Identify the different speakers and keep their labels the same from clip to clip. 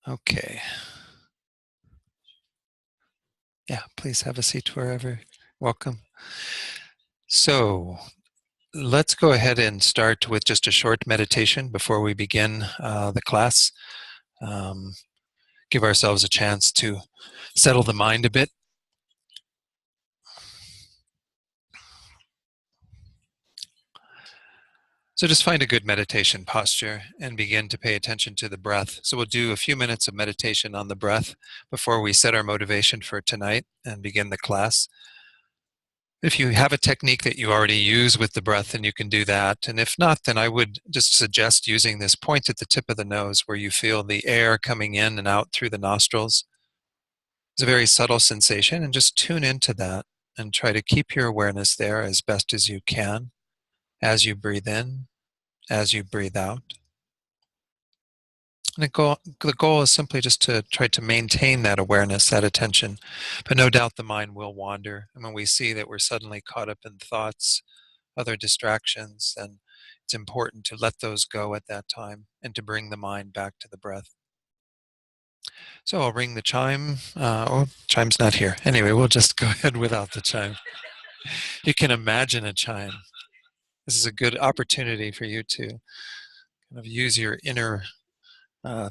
Speaker 1: Okay. Yeah, please have a seat wherever. Welcome. So let's go ahead and start with just a short meditation before we begin the class. Um, Give ourselves a chance to settle the mind a bit. So just find a good meditation posture and begin to pay attention to the breath. So we'll do a few minutes of meditation on the breath before we set our motivation for tonight and begin the class. If you have a technique that you already use with the breath, then you can do that. And if not, then I would just suggest using this point at the tip of the nose where you feel the air coming in and out through the nostrils. It's a very subtle sensation, and just tune into that and try to keep your awareness there as best as you can as you breathe in, as you breathe out. And the goal is simply just to try to maintain that awareness, that attention. But no doubt the mind will wander. And when we see that we're suddenly caught up in thoughts, other distractions, then it's important to let those go at that time and to bring the mind back to the breath. So I'll ring the chime. Chime's not here. Anyway, we'll just go ahead without the chime. You can imagine a chime. This is a good opportunity for you to kind of use your inner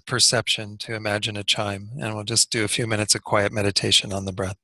Speaker 1: perception to imagine a chime. And we'll just do a few minutes of quiet meditation on the breath.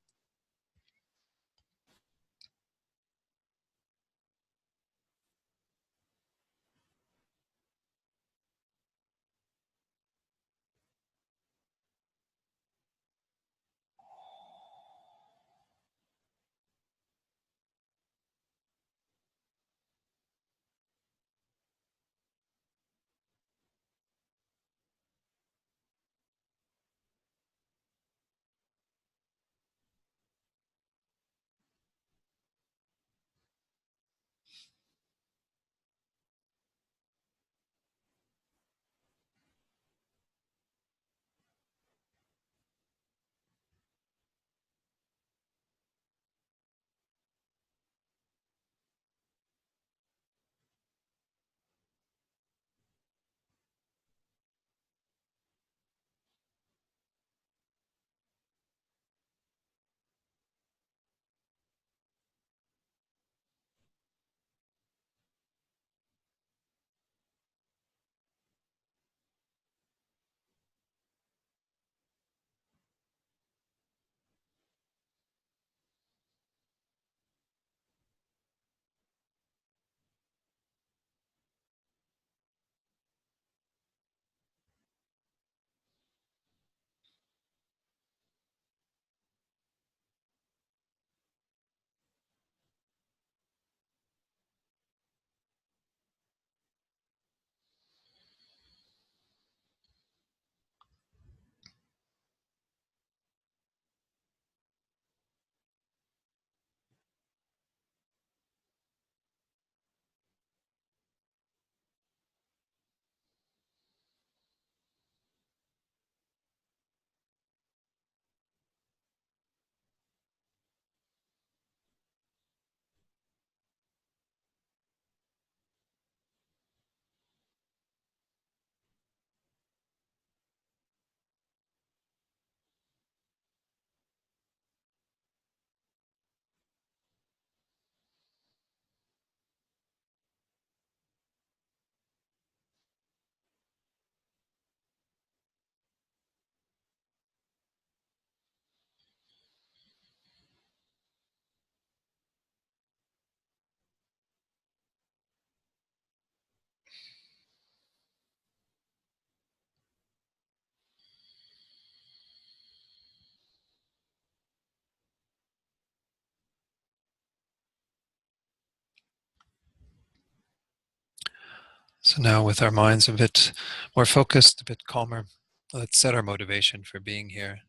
Speaker 1: So now, with our minds a bit more focused, a bit calmer, let's set our motivation for being here.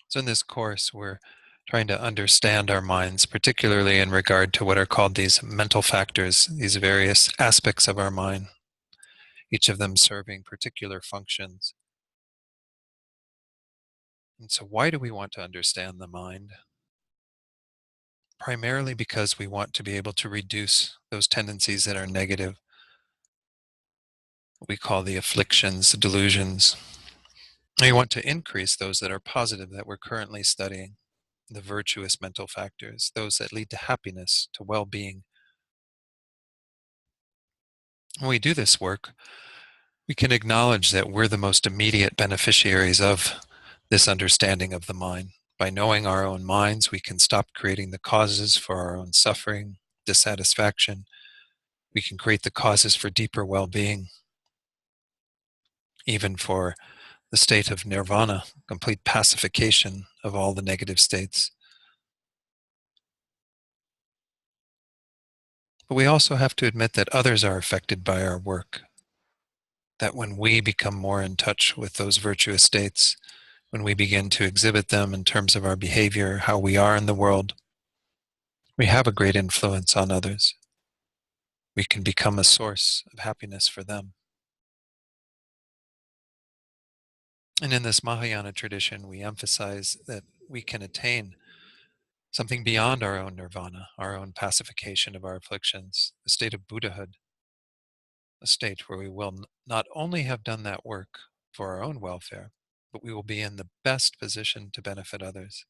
Speaker 1: So in this course, we're trying to understand our minds, particularly in regard to what are called these mental factors, these various aspects of our mind, each of them serving particular functions. And so why do we want to understand the mind? Primarily because we want to be able to reduce those tendencies that are negative, what we call the afflictions, the delusions. We want to increase those that are positive that we're currently studying, the virtuous mental factors, those that lead to happiness, to well-being. When we do this work, we can acknowledge that we're the most immediate beneficiaries of this understanding of the mind. By knowing our own minds, we can stop creating the causes for our own suffering, dissatisfaction. We can create the causes for deeper well-being, even for the state of nirvana, complete pacification of all the negative states. But we also have to admit that others are affected by our work, that when we become more in touch with those virtuous states, when we begin to exhibit them in terms of our behavior, how we are in the world, we have a great influence on others. We can become a source of happiness for them. And in this Mahayana tradition, we emphasize that we can attain something beyond our own nirvana, our own pacification of our afflictions, the state of Buddhahood, a state where we will not only have done that work for our own welfare, but we will be in the best position to benefit others,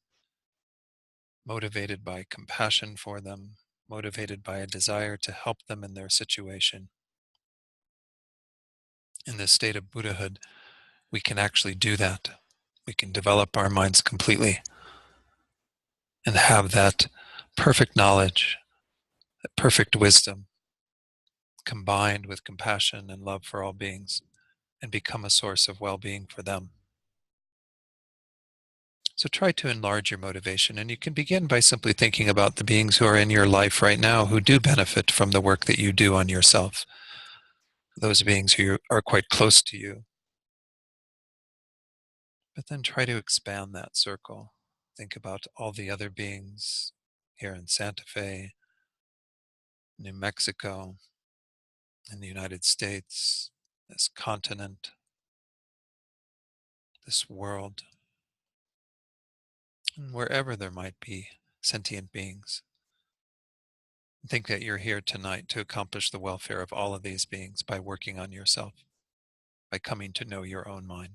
Speaker 1: motivated by compassion for them, motivated by a desire to help them in their situation. In this state of Buddhahood, we can actually do that. We can develop our minds completely and have that perfect knowledge, that perfect wisdom, combined with compassion and love for all beings, and become a source of well-being for them. So try to enlarge your motivation, and you can begin by simply thinking about the beings who are in your life right now who do benefit from the work that you do on yourself, those beings who are quite close to you. But then try to expand that circle. Think about all the other beings here in Santa Fe, New Mexico, in the United States, this continent, this world, and wherever there might be sentient beings. Think that you're here tonight to accomplish the welfare of all of these beings by working on yourself, by coming to know your own mind.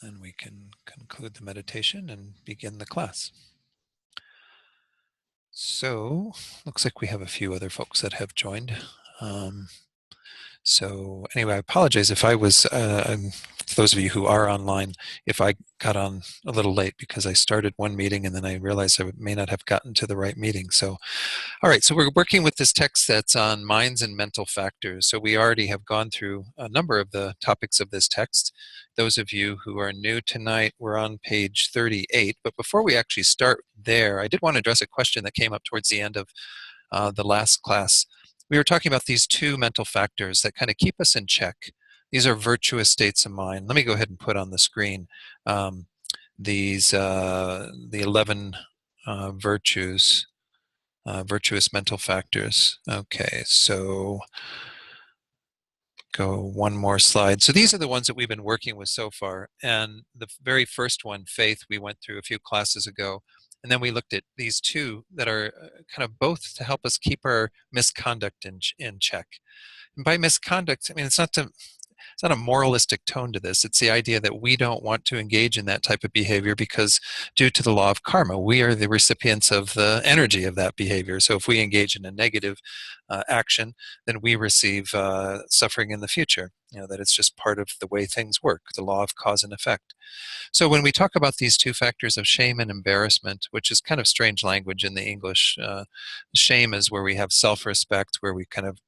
Speaker 1: And then we can conclude the meditation and begin the class. So, looks like we have a few other folks that have joined. So anyway, I apologize if I was, those of you who are online, if I got on a little late because I started one meeting and then I realized I may not have gotten to the right meeting. So, all right, so we're working with this text that's on minds and mental factors. So we already have gone through a number of the topics of this text. Those of you who are new tonight, we're on page 38. But before we actually start there, I did want to address a question that came up towards the end of the last class. We were talking about these two mental factors that kind of keep us in check. These are virtuous states of mind. Let me go ahead and put on the screen the 11 virtues, virtuous mental factors. Okay, so go one more slide. So these are the ones that we've been working with so far. And the very first one, faith, we went through a few classes ago. And then we looked at these two that are kind of both to help us keep our misconduct in check. And by misconduct, I mean, it's not a moralistic tone to this. It's the idea that we don't want to engage in that type of behavior because due to the law of karma, we are the recipients of the energy of that behavior. So if we engage in a negative action, then we receive suffering in the future. You know, that it's just part of the way things work, the law of cause and effect. So when we talk about these two factors of shame and embarrassment, which is kind of strange language in the English, shame is where we have self-respect, where we kind of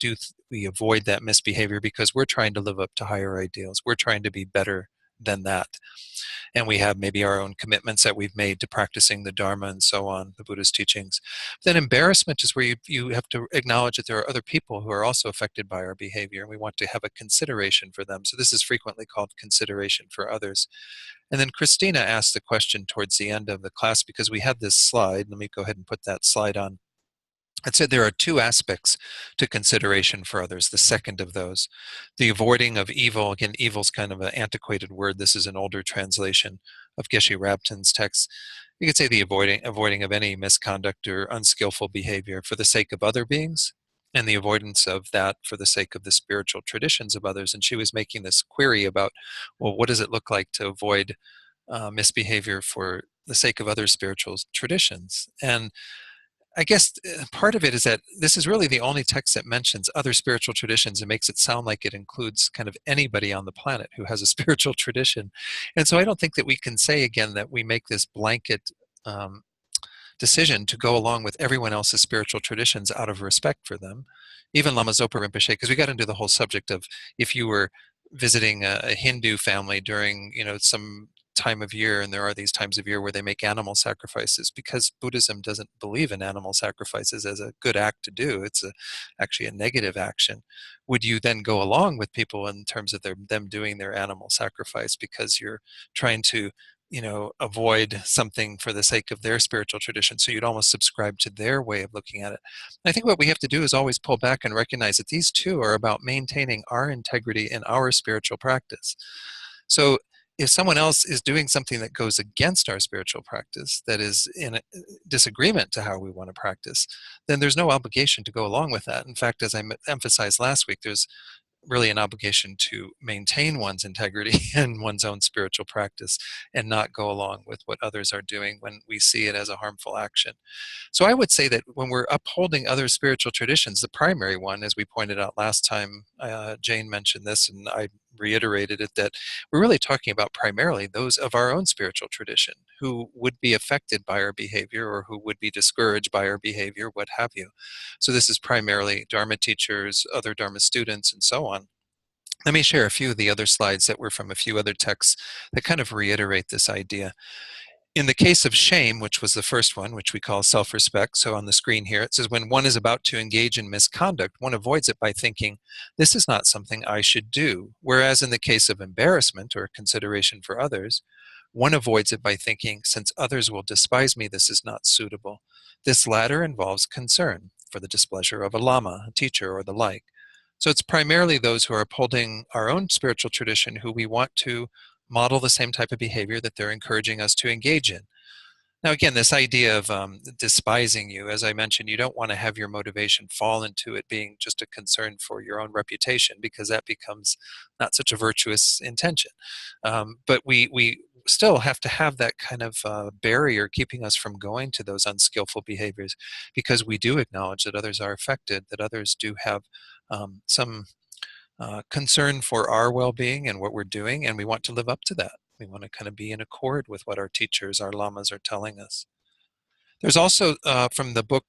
Speaker 1: we avoid that misbehavior because we're trying to live up to higher ideals. We're trying to be better than that. And we have maybe our own commitments that we've made to practicing the Dharma and so on, the Buddha's teachings. Then embarrassment is where you have to acknowledge that there are other people who are also affected by our behavior, and we want to have a consideration for them. So this is frequently called consideration for others. And then Christina asked the question towards the end of the class, because we had this slide. Let me go ahead and put that slide on. It said there are two aspects to consideration for others, the second of those. The avoiding of evil. Again, evil's kind of an antiquated word. This is an older translation of Geshe Rabtin's text. You could say the avoiding of any misconduct or unskillful behavior for the sake of other beings, and the avoidance of that for the sake of the spiritual traditions of others. And she was making this query about, well, what does it look like to avoid misbehavior for the sake of other spiritual traditions? And I guess part of it is that this is really the only text that mentions other spiritual traditions and makes it sound like it includes kind of anybody on the planet who has a spiritual tradition. And so I don't think that we can say again that we make this blanket um, decision to go along with everyone else's spiritual traditions out of respect for them. Even Lama Zopa Rinpoche, because we got into the whole subject of if you were visiting a Hindu family during, some time of year, and there are these times of year where they make animal sacrifices, because Buddhism doesn't believe in animal sacrifices as a good act to do. It's actually a negative action. Would you then go along with people in terms of them doing their animal sacrifice because you're trying to avoid something for the sake of their spiritual tradition? So you'd almost subscribe to their way of looking at it. And I think what we have to do is always pull back and recognize that these two are about maintaining our integrity in our spiritual practice. So if someone else is doing something that goes against our spiritual practice, that is in a disagreement to how we want to practice, then there's no obligation to go along with that. In fact, as I emphasized last week, there's really an obligation to maintain one's integrity and one's own spiritual practice and not go along with what others are doing when we see it as a harmful action. So I would say that when we're upholding other spiritual traditions, the primary one, as we pointed out last time, Jane mentioned this and I reiterated it, that we're really talking about primarily those of our own spiritual tradition who would be affected by our behavior or who would be discouraged by our behavior, what have you. So this is primarily Dharma teachers, other Dharma students, and so on. Let me share a few of the other slides that were from a few other texts that kind of reiterate this idea. In the case of shame, which was the first one, which we call self-respect, so on the screen here, it says when one is about to engage in misconduct, one avoids it by thinking, this is not something I should do. Whereas in the case of embarrassment or consideration for others, one avoids it by thinking, since others will despise me, this is not suitable. This latter involves concern for the displeasure of a lama, a teacher, or the like. So it's primarily those who are upholding our own spiritual tradition who we want to model the same type of behavior that they're encouraging us to engage in. Now, again, this idea of despising you, as I mentioned, you don't want to have your motivation fall into it being just a concern for your own reputation, because that becomes not such a virtuous intention. But we still have to have that kind of barrier keeping us from going to those unskillful behaviors, because we do acknowledge that others are affected, that others do have some concern for our well-being and what we're doing, and we want to live up to that. We want to kind of be in accord with what our teachers, our lamas, are telling us. There's also from the book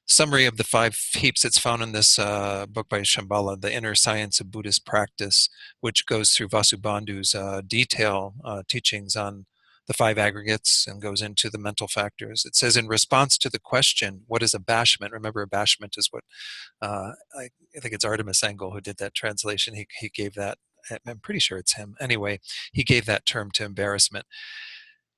Speaker 1: Summary of the Five Heaps, it's found in this book by Shambhala, The Inner Science of Buddhist Practice, which goes through Vasubandhu's teachings on the five aggregates and goes into the mental factors. It says, in response to the question, what is abashment? Remember, abashment is what I think it's Artemis Engel who did that translation. He gave that. I'm pretty sure it's him. Anyway, he gave that term to embarrassment.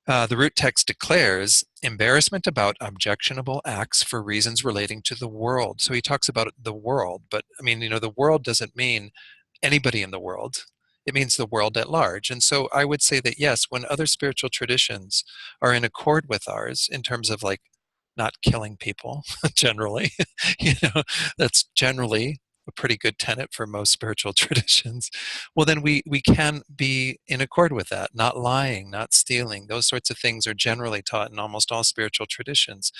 Speaker 1: The root text declares embarrassment about objectionable acts for reasons relating to the world. So he talks about the world, but I mean, the world doesn't mean anybody in the world. It means the world at large. And so I would say that yes, when other spiritual traditions are in accord with ours in terms of like not killing people, generally, you know, that's generally a pretty good tenet for most spiritual traditions. Well, then we can be in accord with that. Not lying, not stealing, those sorts of things are generally taught in almost all spiritual traditions.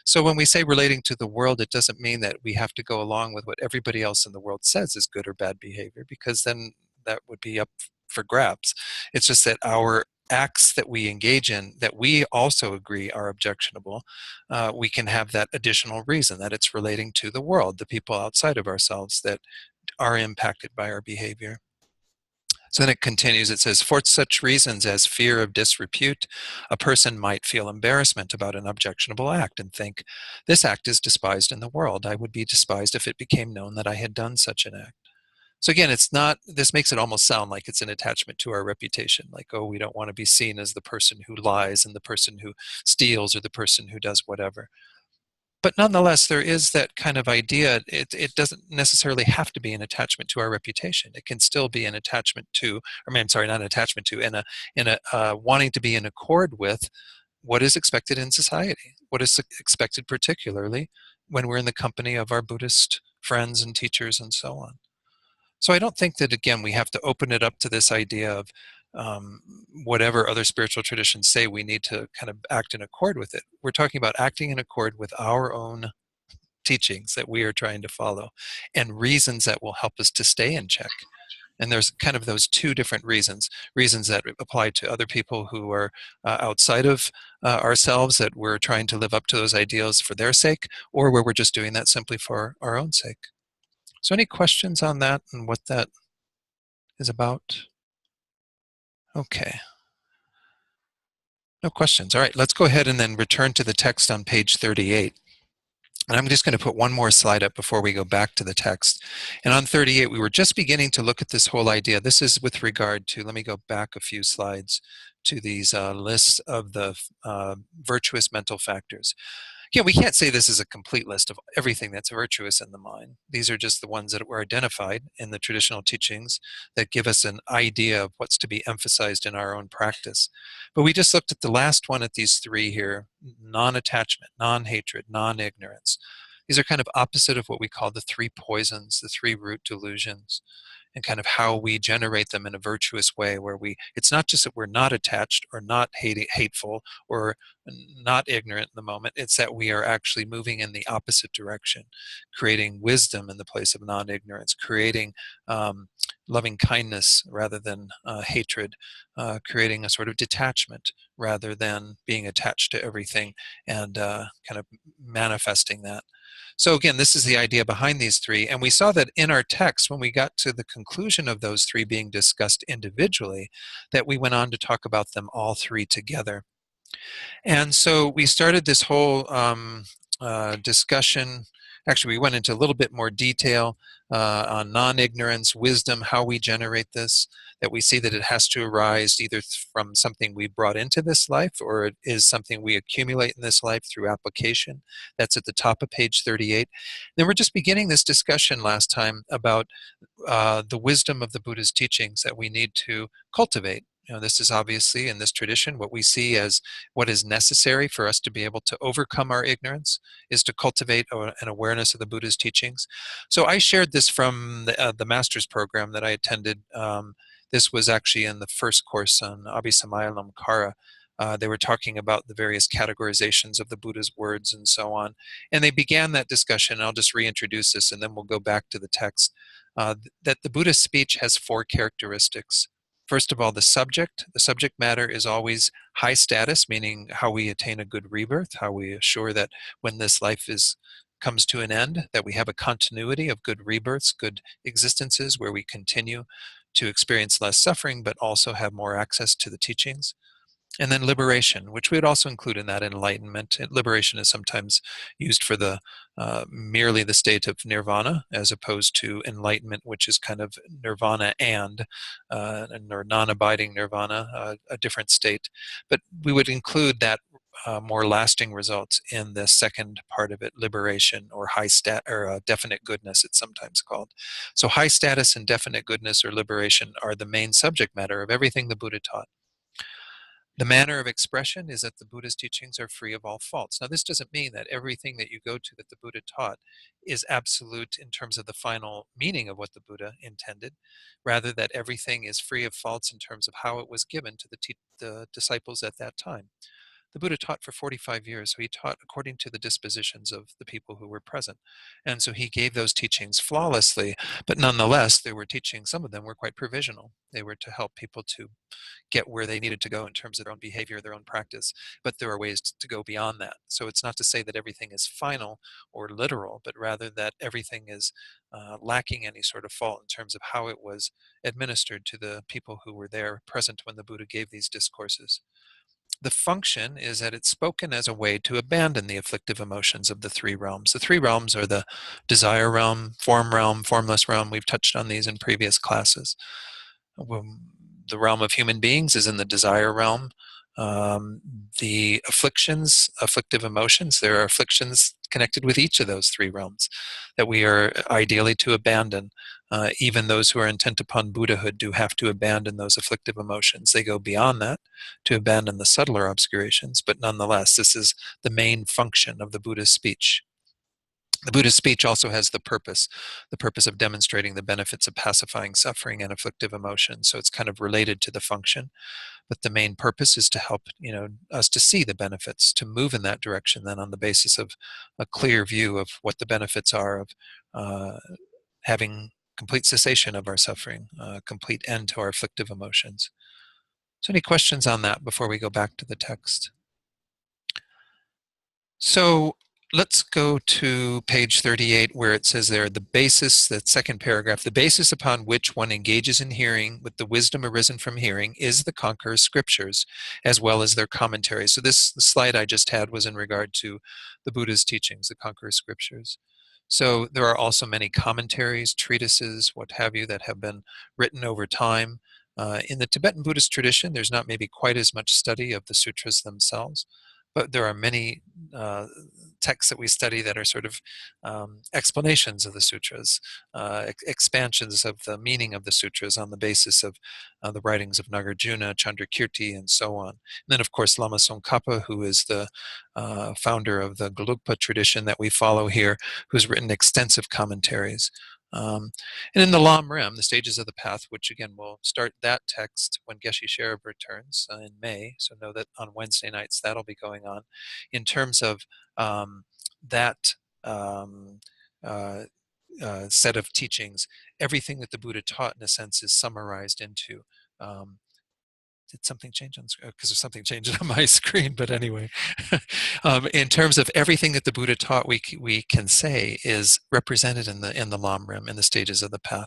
Speaker 1: So when we say relating to the world, it doesn't mean that we have to go along with what everybody else in the world says is good or bad behavior, because then that would be up for grabs. It's just that our acts that we engage in that we also agree are objectionable, we can have that additional reason that it's relating to the world, the people outside of ourselves that are impacted by our behavior. So then it continues, it says, for such reasons as fear of disrepute, a person might feel embarrassment about an objectionable act and think, this act is despised in the world. I would be despised if it became known that I had done such an act. So again, it's not, this makes it almost sound like it's an attachment to our reputation, like, oh, we don't want to be seen as the person who lies and the person who steals or the person who does whatever. But nonetheless, there is that kind of idea. It doesn't necessarily have to be an attachment to our reputation. It can still be an attachment to, I mean, I'm sorry, not an attachment to, in a wanting to be in accord with what is expected in society, what is expected particularly when we're in the company of our Buddhist friends and teachers and so on. So I don't think that, again, we have to open it up to this idea of um, whatever other spiritual traditions say, we need to kind of act in accord with it. We're talking about acting in accord with our own teachings that we are trying to follow and reasons that will help us to stay in check. And there's kind of those two different reasons that apply to other people who are outside of ourselves, that we're trying to live up to those ideals for their sake, or where we're just doing that simply for our own sake. So any questions on that and what that is about? Okay. No questions. All right, let's go ahead and then return to the text on page 38. And I'm just going to put one more slide up before we go back to the text. And on 38, we were just beginning to look at this whole idea. This is with regard to, let me go back a few slides to these lists of the virtuous mental factors. Yeah, we can't say this is a complete list of everything that's virtuous in the mind. These are just the ones that were identified in the traditional teachings that give us an idea of what's to be emphasized in our own practice. But we just looked at the last one at these three here: non-attachment, non-hatred, non-ignorance. These are kind of opposite of what we call the three poisons, the three root delusions, and kind of how we generate them in a virtuous way, where it's not just that we're not attached or not hateful or not ignorant in the moment, it's that we are actually moving in the opposite direction, creating wisdom in the place of non-ignorance, creating loving kindness rather than hatred, creating a sort of detachment rather than being attached to everything, and kind of manifesting that. So again, this is the idea behind these three. And we saw that in our text, when we got to the conclusion of those three being discussed individually, that we went on to talk about them all three together. And so we started this whole discussion. Actually, we went into a little bit more detail on non-ignorance, wisdom, how we generate this, that we see that it has to arise either from something we brought into this life, or it is something we accumulate in this life through application. That's at the top of page 38. Then we're just beginning this discussion last time about the wisdom of the Buddha's teachings that we need to cultivate. This is obviously in this tradition what we see as what is necessary for us to be able to overcome our ignorance, is to cultivate an awareness of the Buddha's teachings. So I shared this from the master's program that I attended. This was actually in the first course on Abhisamayalankara. They were talking about the various categorizations of the Buddha's words and so on. And they began that discussion. I'll just reintroduce this and then we'll go back to the text. That the Buddha's speech has four characteristics. First of all, the subject matter is always high status, meaning how we attain a good rebirth, how we assure that when this life comes to an end, that we have a continuity of good rebirths, good existences where we continue to experience less suffering, but also have more access to the teachings. And then liberation, which we would also include in that enlightenment. Liberation is sometimes used for merely the state of nirvana, as opposed to enlightenment, which is kind of nirvana or non-abiding nirvana, a different state. But we would include that more lasting results in the second part of it, liberation, or definite goodness, it's sometimes called. So high status and definite goodness or liberation are the main subject matter of everything the Buddha taught. The manner of expression is that the Buddha's teachings are free of all faults. Now, this doesn't mean that everything that you go to that the Buddha taught is absolute in terms of the final meaning of what the Buddha intended. Rather, that everything is free of faults in terms of how it was given to the disciples at that time. The Buddha taught for 45 years, so he taught according to the dispositions of the people who were present. And so he gave those teachings flawlessly, but nonetheless, there were teachings, some of them were quite provisional. They were to help people to get where they needed to go in terms of their own behavior, their own practice, but there are ways to go beyond that. So it's not to say that everything is final or literal, but rather that everything is lacking any sort of fault in terms of how it was administered to the people who were there present when the Buddha gave these discourses. The function is that it's spoken as a way to abandon the afflictive emotions of the three realms. The three realms are the desire realm, formless realm. We've touched on these in previous classes. The realm of human beings is in the desire realm. The afflictive emotions, there are afflictions connected with each of those three realms that we are ideally to abandon. Even those who are intent upon Buddhahood do have to abandon those afflictive emotions. They go beyond that to abandon the subtler obscurations, but nonetheless, this is the main function of the Buddha's speech. The Buddha's speech also has the purpose of demonstrating the benefits of pacifying suffering and afflictive emotions. So it's kind of related to the function, but the main purpose is to help, us to see the benefits, to move in that direction. Then, on the basis of a clear view of what the benefits are of uh, having complete cessation of our suffering, complete end to our afflictive emotions. So, any questions on that before we go back to the text? So let's go to page 38, where it says there, the basis, that second paragraph, the basis upon which one engages in hearing with the wisdom arisen from hearing is the conqueror's scriptures, as well as their commentaries. So the slide I just had was in regard to the Buddha's teachings, the conqueror's scriptures. So there are also many commentaries, treatises, what have you, that have been written over time. In the Tibetan Buddhist tradition, there's not maybe quite as much study of the sutras themselves, but there are many texts that we study that are sort of explanations of the sutras, expansions of the meaning of the sutras on the basis of the writings of Nagarjuna, Chandrakirti, and so on. And then, of course, Lama Tsongkhapa, who is the founder of the Gelugpa tradition that we follow here, who's written extensive commentaries. And in the Lam Rim, the stages of the path, which again, we'll start that text when Geshe Sherab returns in May. So know that on Wednesday nights that'll be going on. In terms of that um, uh, set of teachings, everything that the Buddha taught, in a sense, is summarized into. Did something change on screen? Because there's something changing on my screen, but anyway. In terms of everything that the Buddha taught, we can say is represented in the Lam Rim, in the stages of the path.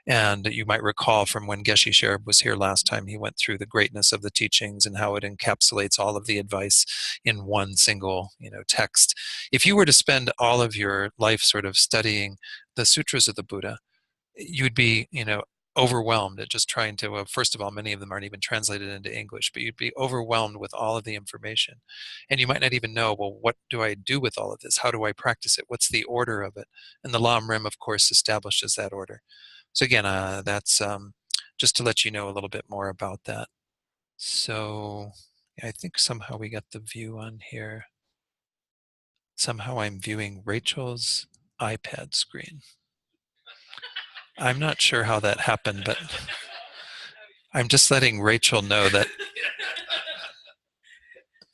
Speaker 1: And you might recall from when Geshe Sherab was here last time, he went through the greatness of the teachings and how it encapsulates all of the advice in one single, text. If you were to spend all of your life sort of studying the sutras of the Buddha, you'd be, overwhelmed at just trying to, first of all, many of them aren't even translated into English, but you'd be overwhelmed with all of the information. And you might not even know, well, what do I do with all of this? How do I practice it? What's the order of it? And the Lam Rim, of course, establishes that order. So again, that's just to let you know a little bit more about that. So I think somehow we got the view on here. Somehow I'm viewing Rachel's iPad screen. I'm not sure how that happened, but I'm just letting Rachel know that.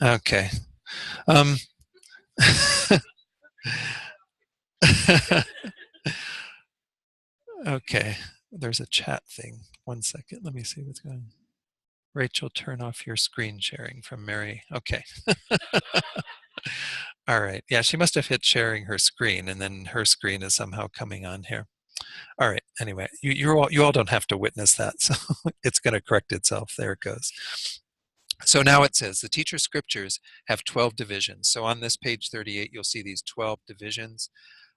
Speaker 1: Okay. Okay. There's a chat thing. 1 second. Let me see what's going on. Rachel, turn off your screen sharing from Mary. Okay. All right. Yeah, she must have hit sharing her screen, and then her screen is somehow coming on here. All right. Anyway, you all don't have to witness that, so it's going to correct itself. There it goes. So now it says the teacher scriptures have 12 divisions. So on this page 38, you'll see these 12 divisions.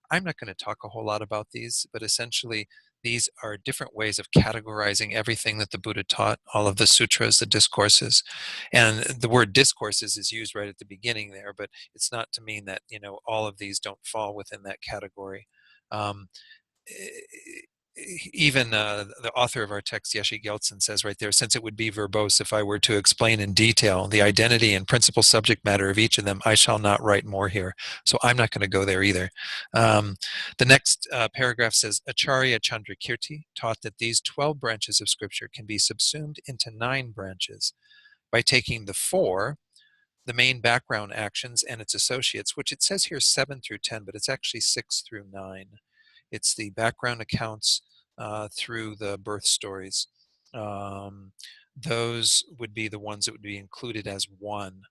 Speaker 1: I'm not going to talk a whole lot about these, but essentially these are different ways of categorizing everything that the Buddha taught, all of the sutras, the discourses. And the word discourses is used right at the beginning there, but it's not to mean that, all of these don't fall within that category. Um, Even the author of our text, Yeshe Geltsen, says right there, since it would be verbose if I were to explain in detail the identity and principal subject matter of each of them, I shall not write more here. So I'm not going to go there either. The next paragraph says, Acharya Chandrakirti taught that these 12 branches of scripture can be subsumed into 9 branches by taking the 4, the main background actions and its associates, which it says here 7 through 10, but it's actually 6 through 9. It's the background accounts through the birth stories. Those would be the ones that would be included as 1.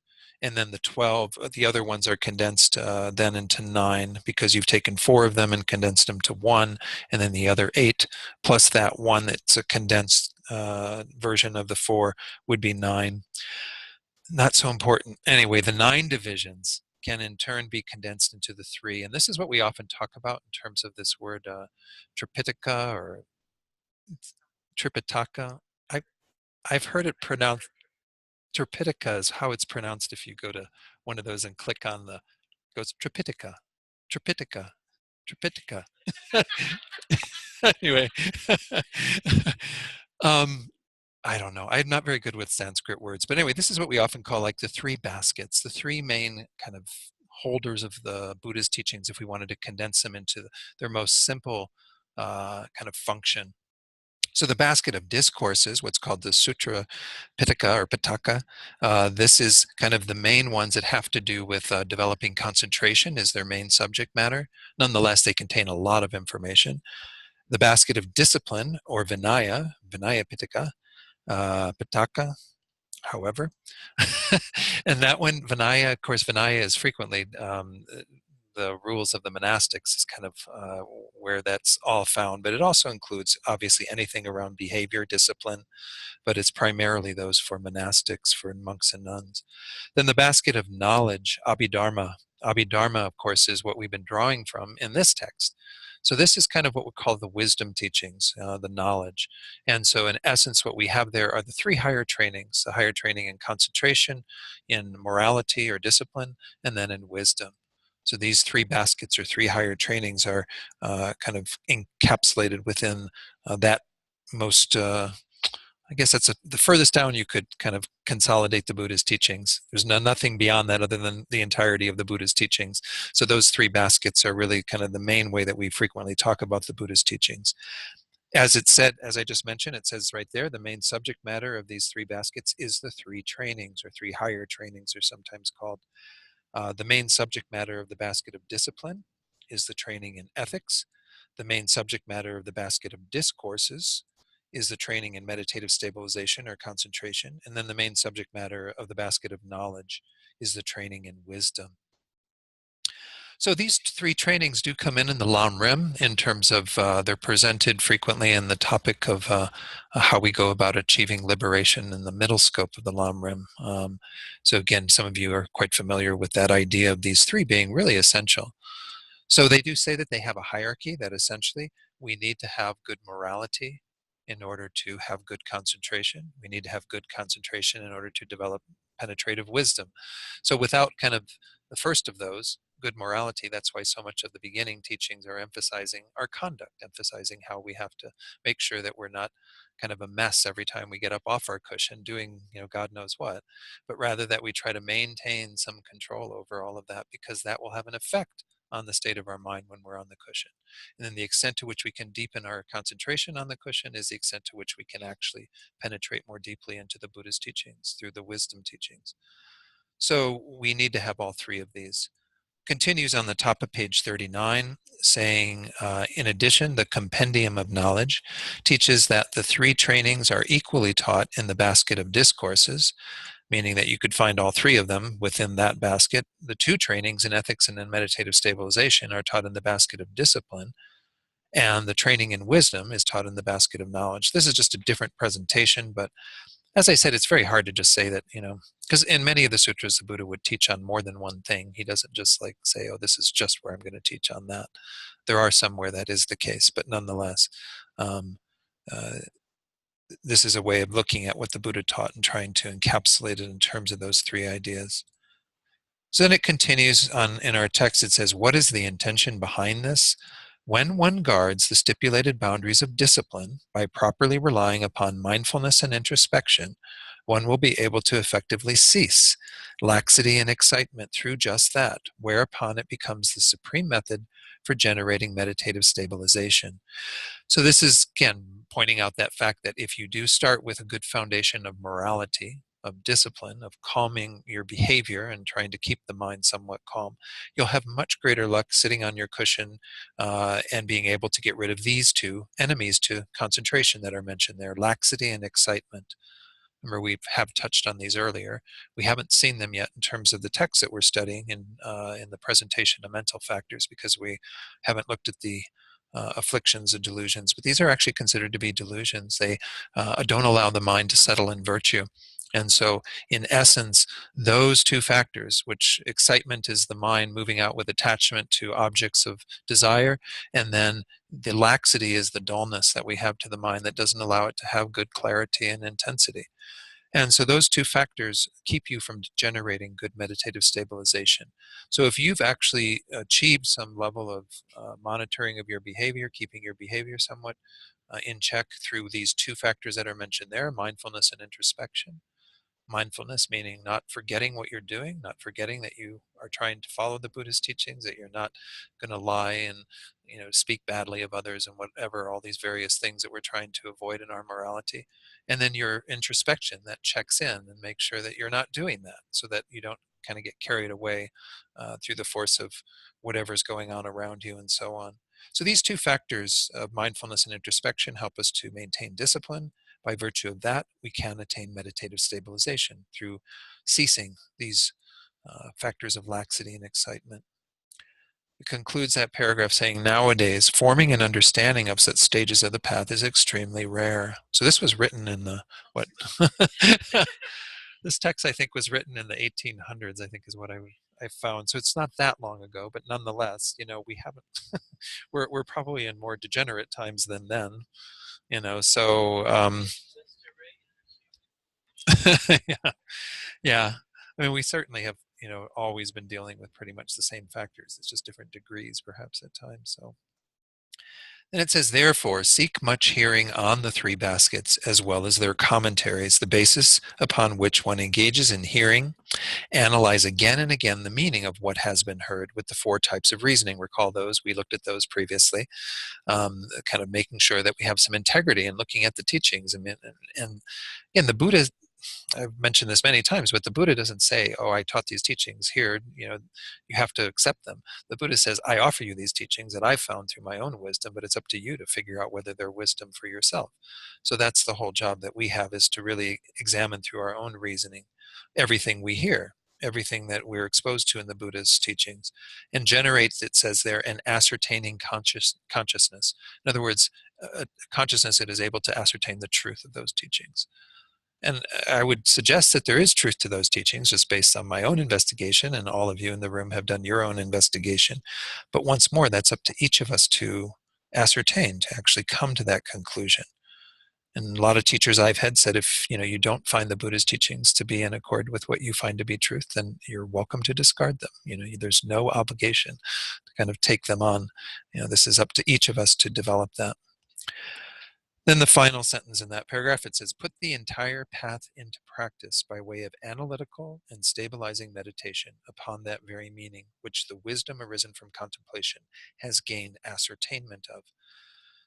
Speaker 1: And then the 12, the other ones are condensed then into 9, because you've taken 4 of them and condensed them to 1, and then the other 8 plus that 1 that's a condensed version of the 4 would be 9. Not so important. Anyway, the 9 divisions can in turn be condensed into the 3. And this is what we often talk about in terms of this word Tripitaka or Tripitaka. I've heard it pronounced, Tripitaka is how it's pronounced if you go to one of those and click on the, goes Tripitaka, Tripitaka, Tripitaka. Anyway, I don't know. I'm not very good with Sanskrit words, but anyway, this is what we often call like the 3 baskets, the 3 main kind of holders of the Buddha's teachings if we wanted to condense them into their most simple kind of function. So the basket of discourses, what's called the Sutra Pitaka or Pitaka, this is kind of the main ones that have to do with developing concentration is their main subject matter. Nonetheless, they contain a lot of information. The basket of discipline, or Vinaya Pitaka, Pitaka, however. And that one, Vinaya, of course, Vinaya is frequently the rules of the monastics is kind of where that's all found, but it also includes obviously anything around behavior, discipline, but it's primarily those for monastics, for monks and nuns. Then the basket of knowledge, Abhidharma. Abhidharma, of course, is what we've been drawing from in this text. So this is kind of what we call the wisdom teachings, the knowledge. And so in essence, what we have there are the three higher trainings, the higher training in concentration, in morality or discipline, and then in wisdom. So these three baskets or three higher trainings are kind of encapsulated within that most I guess that's the furthest down you could kind of consolidate the Buddha's teachings. There's nothing beyond that other than the entirety of the Buddha's teachings. So those three baskets are really kind of the main way that we frequently talk about the Buddha's teachings. As it said, as I just mentioned, it says right there, the main subject matter of these three baskets is the three trainings, or three higher trainings are sometimes called. The main subject matter of the basket of discipline is the training in ethics. The main subject matter of the basket of discourses is the training in meditative stabilization or concentration. And then the main subject matter of the basket of knowledge is the training in wisdom. So these three trainings do come in the Lam Rim in terms of they're presented frequently in the topic of how we go about achieving liberation in the middle scope of the Lam Rim. So again, some of you are quite familiar with that idea of these three being really essential. So they do say that they have a hierarchy, that essentially we need to have good morality in order to have good concentration. We need to have good concentration in order to develop penetrative wisdom. So without kind of the first of those, good morality, that's why so much of the beginning teachings are emphasizing our conduct, emphasizing how we have to make sure that we're not kind of a mess every time we get up off our cushion doing, God knows what, but rather that we try to maintain some control over all of that, because that will have an effect on the state of our mind when we're on the cushion. And then the extent to which we can deepen our concentration on the cushion is the extent to which we can actually penetrate more deeply into the Buddha's teachings through the wisdom teachings. So we need to have all three of these. Continues on the top of page 39, saying, in addition, the Compendium of Knowledge teaches that the three trainings are equally taught in the basket of discourses, meaning that you could find all three of them within that basket. The two trainings in ethics and in meditative stabilization are taught in the basket of discipline, and the training in wisdom is taught in the basket of knowledge. This is just a different presentation, but as I said, it's very hard to just say that, because in many of the sutras, the Buddha would teach on more than one thing. He doesn't just like say, oh, this is just where I'm going to teach on that. There are some where that is the case, but nonetheless, um, uh, this is a way of looking at what the Buddha taught and trying to encapsulate it in terms of those three ideas. So then it continues on in our text. It says, what is the intention behind this? When one guards the stipulated boundaries of discipline by properly relying upon mindfulness and introspection, one will be able to effectively cease laxity and excitement through just that, whereupon it becomes the supreme method for generating meditative stabilization. So this is, again, pointing out that fact that if you do start with a good foundation of morality, of discipline, of calming your behavior and trying to keep the mind somewhat calm, you'll have much greater luck sitting on your cushion and being able to get rid of these two enemies to concentration that are mentioned there, laxity and excitement. Remember, we have touched on these earlier. We haven't seen them yet in terms of the text that we're studying in the presentation of mental factors, because we haven't looked at the afflictions and delusions, but these are actually considered to be delusions. They don't allow the mind to settle in virtue. And so, in essence, those two factors, which excitement is the mind moving out with attachment to objects of desire, and then the laxity is the dullness that we have to the mind that doesn't allow it to have good clarity and intensity. And so those two factors keep you from generating good meditative stabilization. So if you've actually achieved some level of monitoring of your behavior, keeping your behavior somewhat in check through these two factors that are mentioned there, mindfulness and introspection, Mindfulness meaning not forgetting what you're doing, not forgetting that you are trying to follow the Buddhist teachings, that you're not going to lie and speak badly of others and whatever, all these various things that we're trying to avoid in our morality. And then your introspection that checks in and makes sure that you're not doing that, so that you don't kind of get carried away through the force of whatever's going on around you and so on. So these two factors of mindfulness and introspection help us to maintain discipline. By virtue of that, we can attain meditative stabilization through ceasing these factors of laxity and excitement. It concludes that paragraph saying, nowadays, forming an understanding of such stages of the path is extremely rare. So this was written in the, what? This text, I think, was written in the 1800s, I think is what I found. So it's not that long ago, but nonetheless, we haven't, we're probably in more degenerate times than then, so, yeah. Yeah. I mean, we certainly have, always been dealing with pretty much the same factors. It's just different degrees, perhaps, at times. So, and it says, therefore, seek much hearing on the three baskets, as well as their commentaries, the basis upon which one engages in hearing, analyze again and again the meaning of what has been heard with the four types of reasoning. Recall those, we looked at those previously, kind of making sure that we have some integrity in looking at the teachings. And again, the Buddha, I've mentioned this many times, but the Buddha doesn't say, "Oh, I taught these teachings here, you have to accept them." The Buddha says, "I offer you these teachings that I've found through my own wisdom, but it's up to you to figure out whether they're wisdom for yourself." So that's the whole job that we have, is to really examine through our own reasoning everything we hear, everything that we're exposed to in the Buddha's teachings, and generates, it says there, an ascertaining consciousness. In other words, a consciousness that is able to ascertain the truth of those teachings. And I would suggest that there is truth to those teachings, just based on my own investigation, and all of you in the room have done your own investigation. But once more, that's up to each of us to ascertain, to actually come to that conclusion. And a lot of teachers I've had said, if you don't find the Buddha's teachings to be in accord with what you find to be truth, then you're welcome to discard them. There's no obligation to kind of take them on. This is up to each of us to develop that. Then the final sentence in that paragraph, it says, put the entire path into practice by way of analytical and stabilizing meditation upon that very meaning, which the wisdom arisen from contemplation has gained ascertainment of.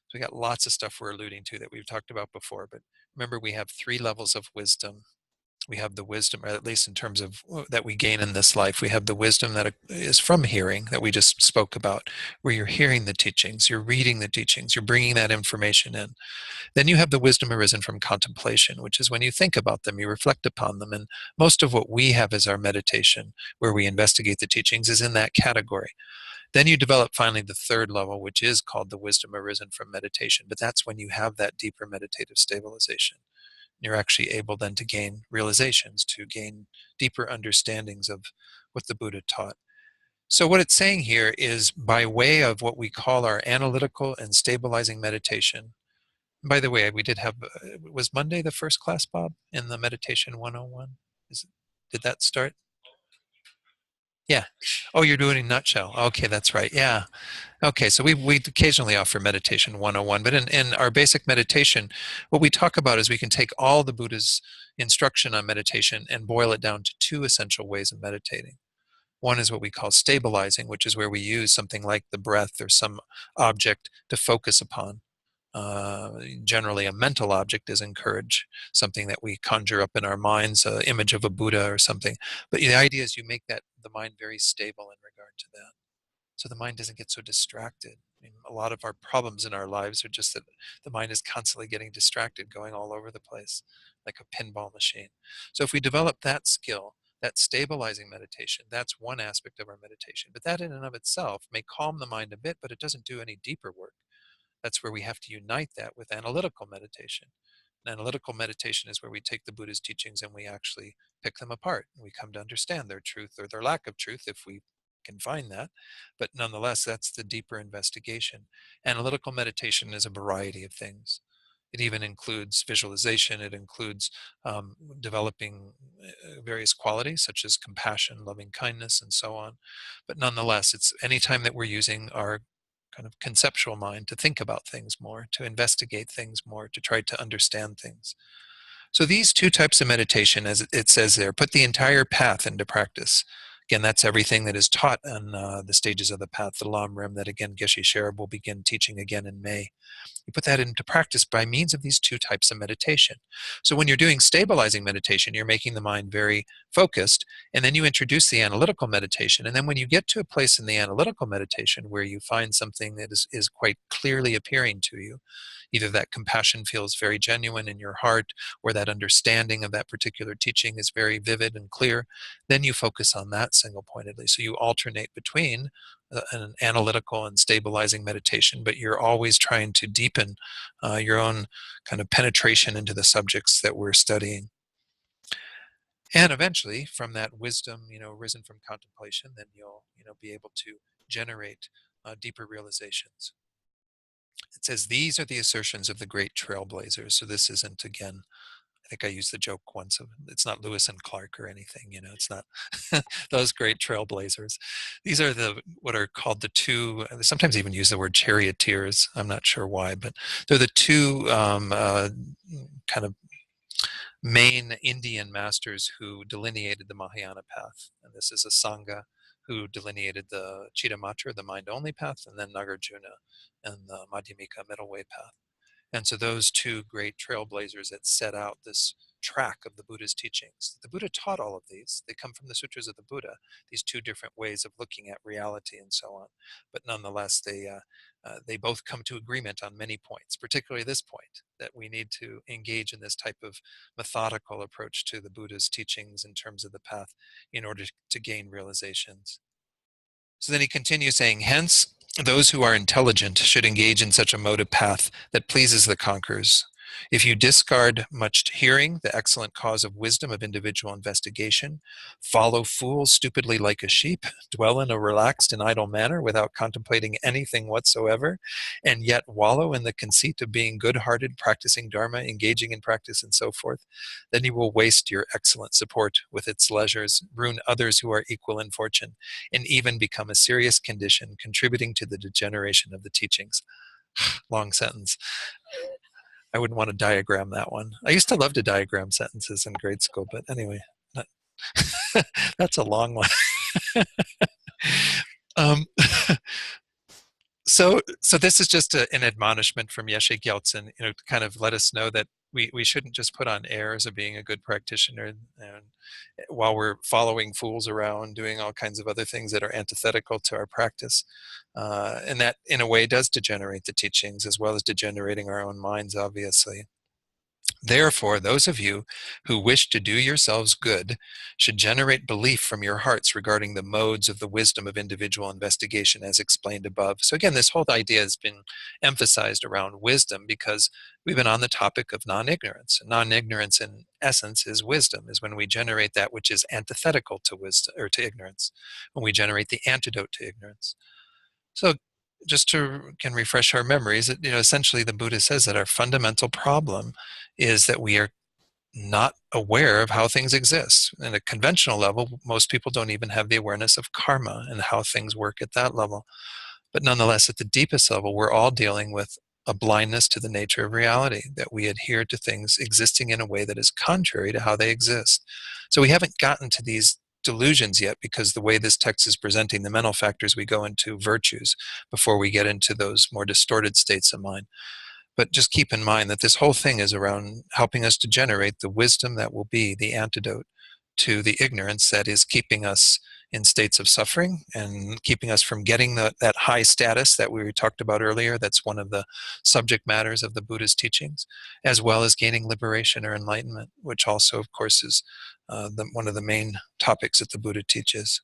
Speaker 1: So we got lots of stuff we're alluding to that we've talked about before, but remember, we have three levels of wisdom. We have the wisdom, or at least in terms of that we gain in this life, we have the wisdom that is from hearing, that we just spoke about, where you're hearing the teachings, you're reading the teachings, you're bringing that information in. Then you have the wisdom arisen from contemplation, which is when you think about them, you reflect upon them. And most of what we have as our meditation, where we investigate the teachings, is in that category. Then you develop finally the third level, which is called the wisdom arisen from meditation. But that's when you have that deeper meditative stabilization. You're actually able then to gain realizations, to gain deeper understandings of what the Buddha taught. So what it's saying here is, by way of what we call our analytical and stabilizing meditation. By the way, we did have, was Monday the first class, Bob, in the Meditation 101? Did that start? Yeah. Oh, you're doing it in a nutshell. Okay, that's right. Yeah. Okay, so we occasionally offer Meditation 101, but in our basic meditation, what we talk about is we can take all the Buddha's instruction on meditation and boil it down to two essential ways of meditating. One is what we call stabilizing, which is where we use something like the breath or some object to focus upon. Generally, a mental object is encouraged, something that we conjure up in our minds, an image of a Buddha or something. But the idea is you make the mind very stable in regard to that, so the mind doesn't get so distracted. I mean, a lot of our problems in our lives are just that the mind is constantly getting distracted, going all over the place, like a pinball machine. So if we develop that skill, that stabilizing meditation, that's one aspect of our meditation. But that in and of itself may calm the mind a bit, but it doesn't do any deeper work. That's where we have to unite that with analytical meditation. And analytical meditation is where we take the Buddha's teachings and we actually pick them apart. And we come to understand their truth or their lack of truth, if we can find that. But nonetheless, that's the deeper investigation. Analytical meditation is a variety of things. It even includes visualization. It includes developing various qualities such as compassion, loving kindness, and so on. But nonetheless, it's anytime that we're using our kind of conceptual mind to think about things more, to investigate things more, to try to understand things. So these two types of meditation, as it says there, put the entire path into practice. Again, that's everything that is taught on the stages of the path, the Lam Rim, that again Geshe Sherab will begin teaching again in May. You put that into practice by means of these two types of meditation. So when you're doing stabilizing meditation, you're making the mind very focused, and then you introduce the analytical meditation. And then when you get to a place in the analytical meditation where you find something that is quite clearly appearing to you, either that compassion feels very genuine in your heart, or that understanding of that particular teaching is very vivid and clear, then you focus on that single pointedly. So you alternate between an analytical and stabilizing meditation, but you're always trying to deepen your own kind of penetration into the subjects that we're studying. And eventually, from that wisdom, risen from contemplation, then you'll, be able to generate deeper realizations. It says, these are the assertions of the great trailblazers. So this isn't, again, I think I used the joke once of it's not Lewis and Clark or anything, it's not those great trailblazers. These are the what are called the two, they sometimes even use the word charioteers. I'm not sure why, but they're the two kind of main Indian masters who delineated the Mahayana path. And this is a Sangha who delineated the Chittamatra, the mind-only path, and then Nagarjuna and the Madhyamika middle way path. And so those two great trailblazers that set out this track of the Buddha's teachings. The Buddha taught all of these. They come from the sutras of the Buddha, these two different ways of looking at reality and so on. But nonetheless, they both come to agreement on many points, particularly this point, that we need to engage in this type of methodical approach to the Buddha's teachings in terms of the path in order to gain realizations. So then he continues saying, hence, those who are intelligent should engage in such a mode of path that pleases the conquerors. If you discard much hearing, the excellent cause of wisdom of individual investigation, follow fools stupidly like a sheep, dwell in a relaxed and idle manner without contemplating anything whatsoever, and yet wallow in the conceit of being good-hearted, practicing Dharma, engaging in practice, and so forth, then you will waste your excellent support with its leisures, ruin others who are equal in fortune, and even become a serious condition contributing to the degeneration of the teachings. Long sentence. I wouldn't want to diagram that one. I used to love to diagram sentences in grade school, but anyway, that's a long one. um, so this is just an admonishment from Yeshe Gyaltsen, to kind of let us know that we shouldn't just put on airs of being a good practitioner and while we're following fools around, doing all kinds of other things that are antithetical to our practice. And that, in a way, does degenerate the teachings as well as degenerating our own minds, obviously. Therefore, those of you who wish to do yourselves good should generate belief from your hearts regarding the modes of the wisdom of individual investigation as explained above. So again, this whole idea has been emphasized around wisdom because we've been on the topic of non-ignorance. Non-ignorance in essence is wisdom, is when we generate that which is antithetical to wisdom or to ignorance, when we generate the antidote to ignorance. So just to can refresh our memories, essentially the Buddha says that our fundamental problem is that we are not aware of how things exist. In a conventional level, most people don't even have the awareness of karma and how things work at that level. But nonetheless, at the deepest level, we're all dealing with a blindness to the nature of reality, that we adhere to things existing in a way that is contrary to how they exist. So we haven't gotten to these delusions yet because the way this text is presenting the mental factors, we go into virtues before we get into those more distorted states of mind. But just keep in mind that this whole thing is around helping us to generate the wisdom that will be the antidote to the ignorance that is keeping us in states of suffering and keeping us from getting that high status that we talked about earlier. That's one of the subject matters of the Buddha's teachings, as well as gaining liberation or enlightenment, which also, of course, is one of the main topics that the Buddha teaches.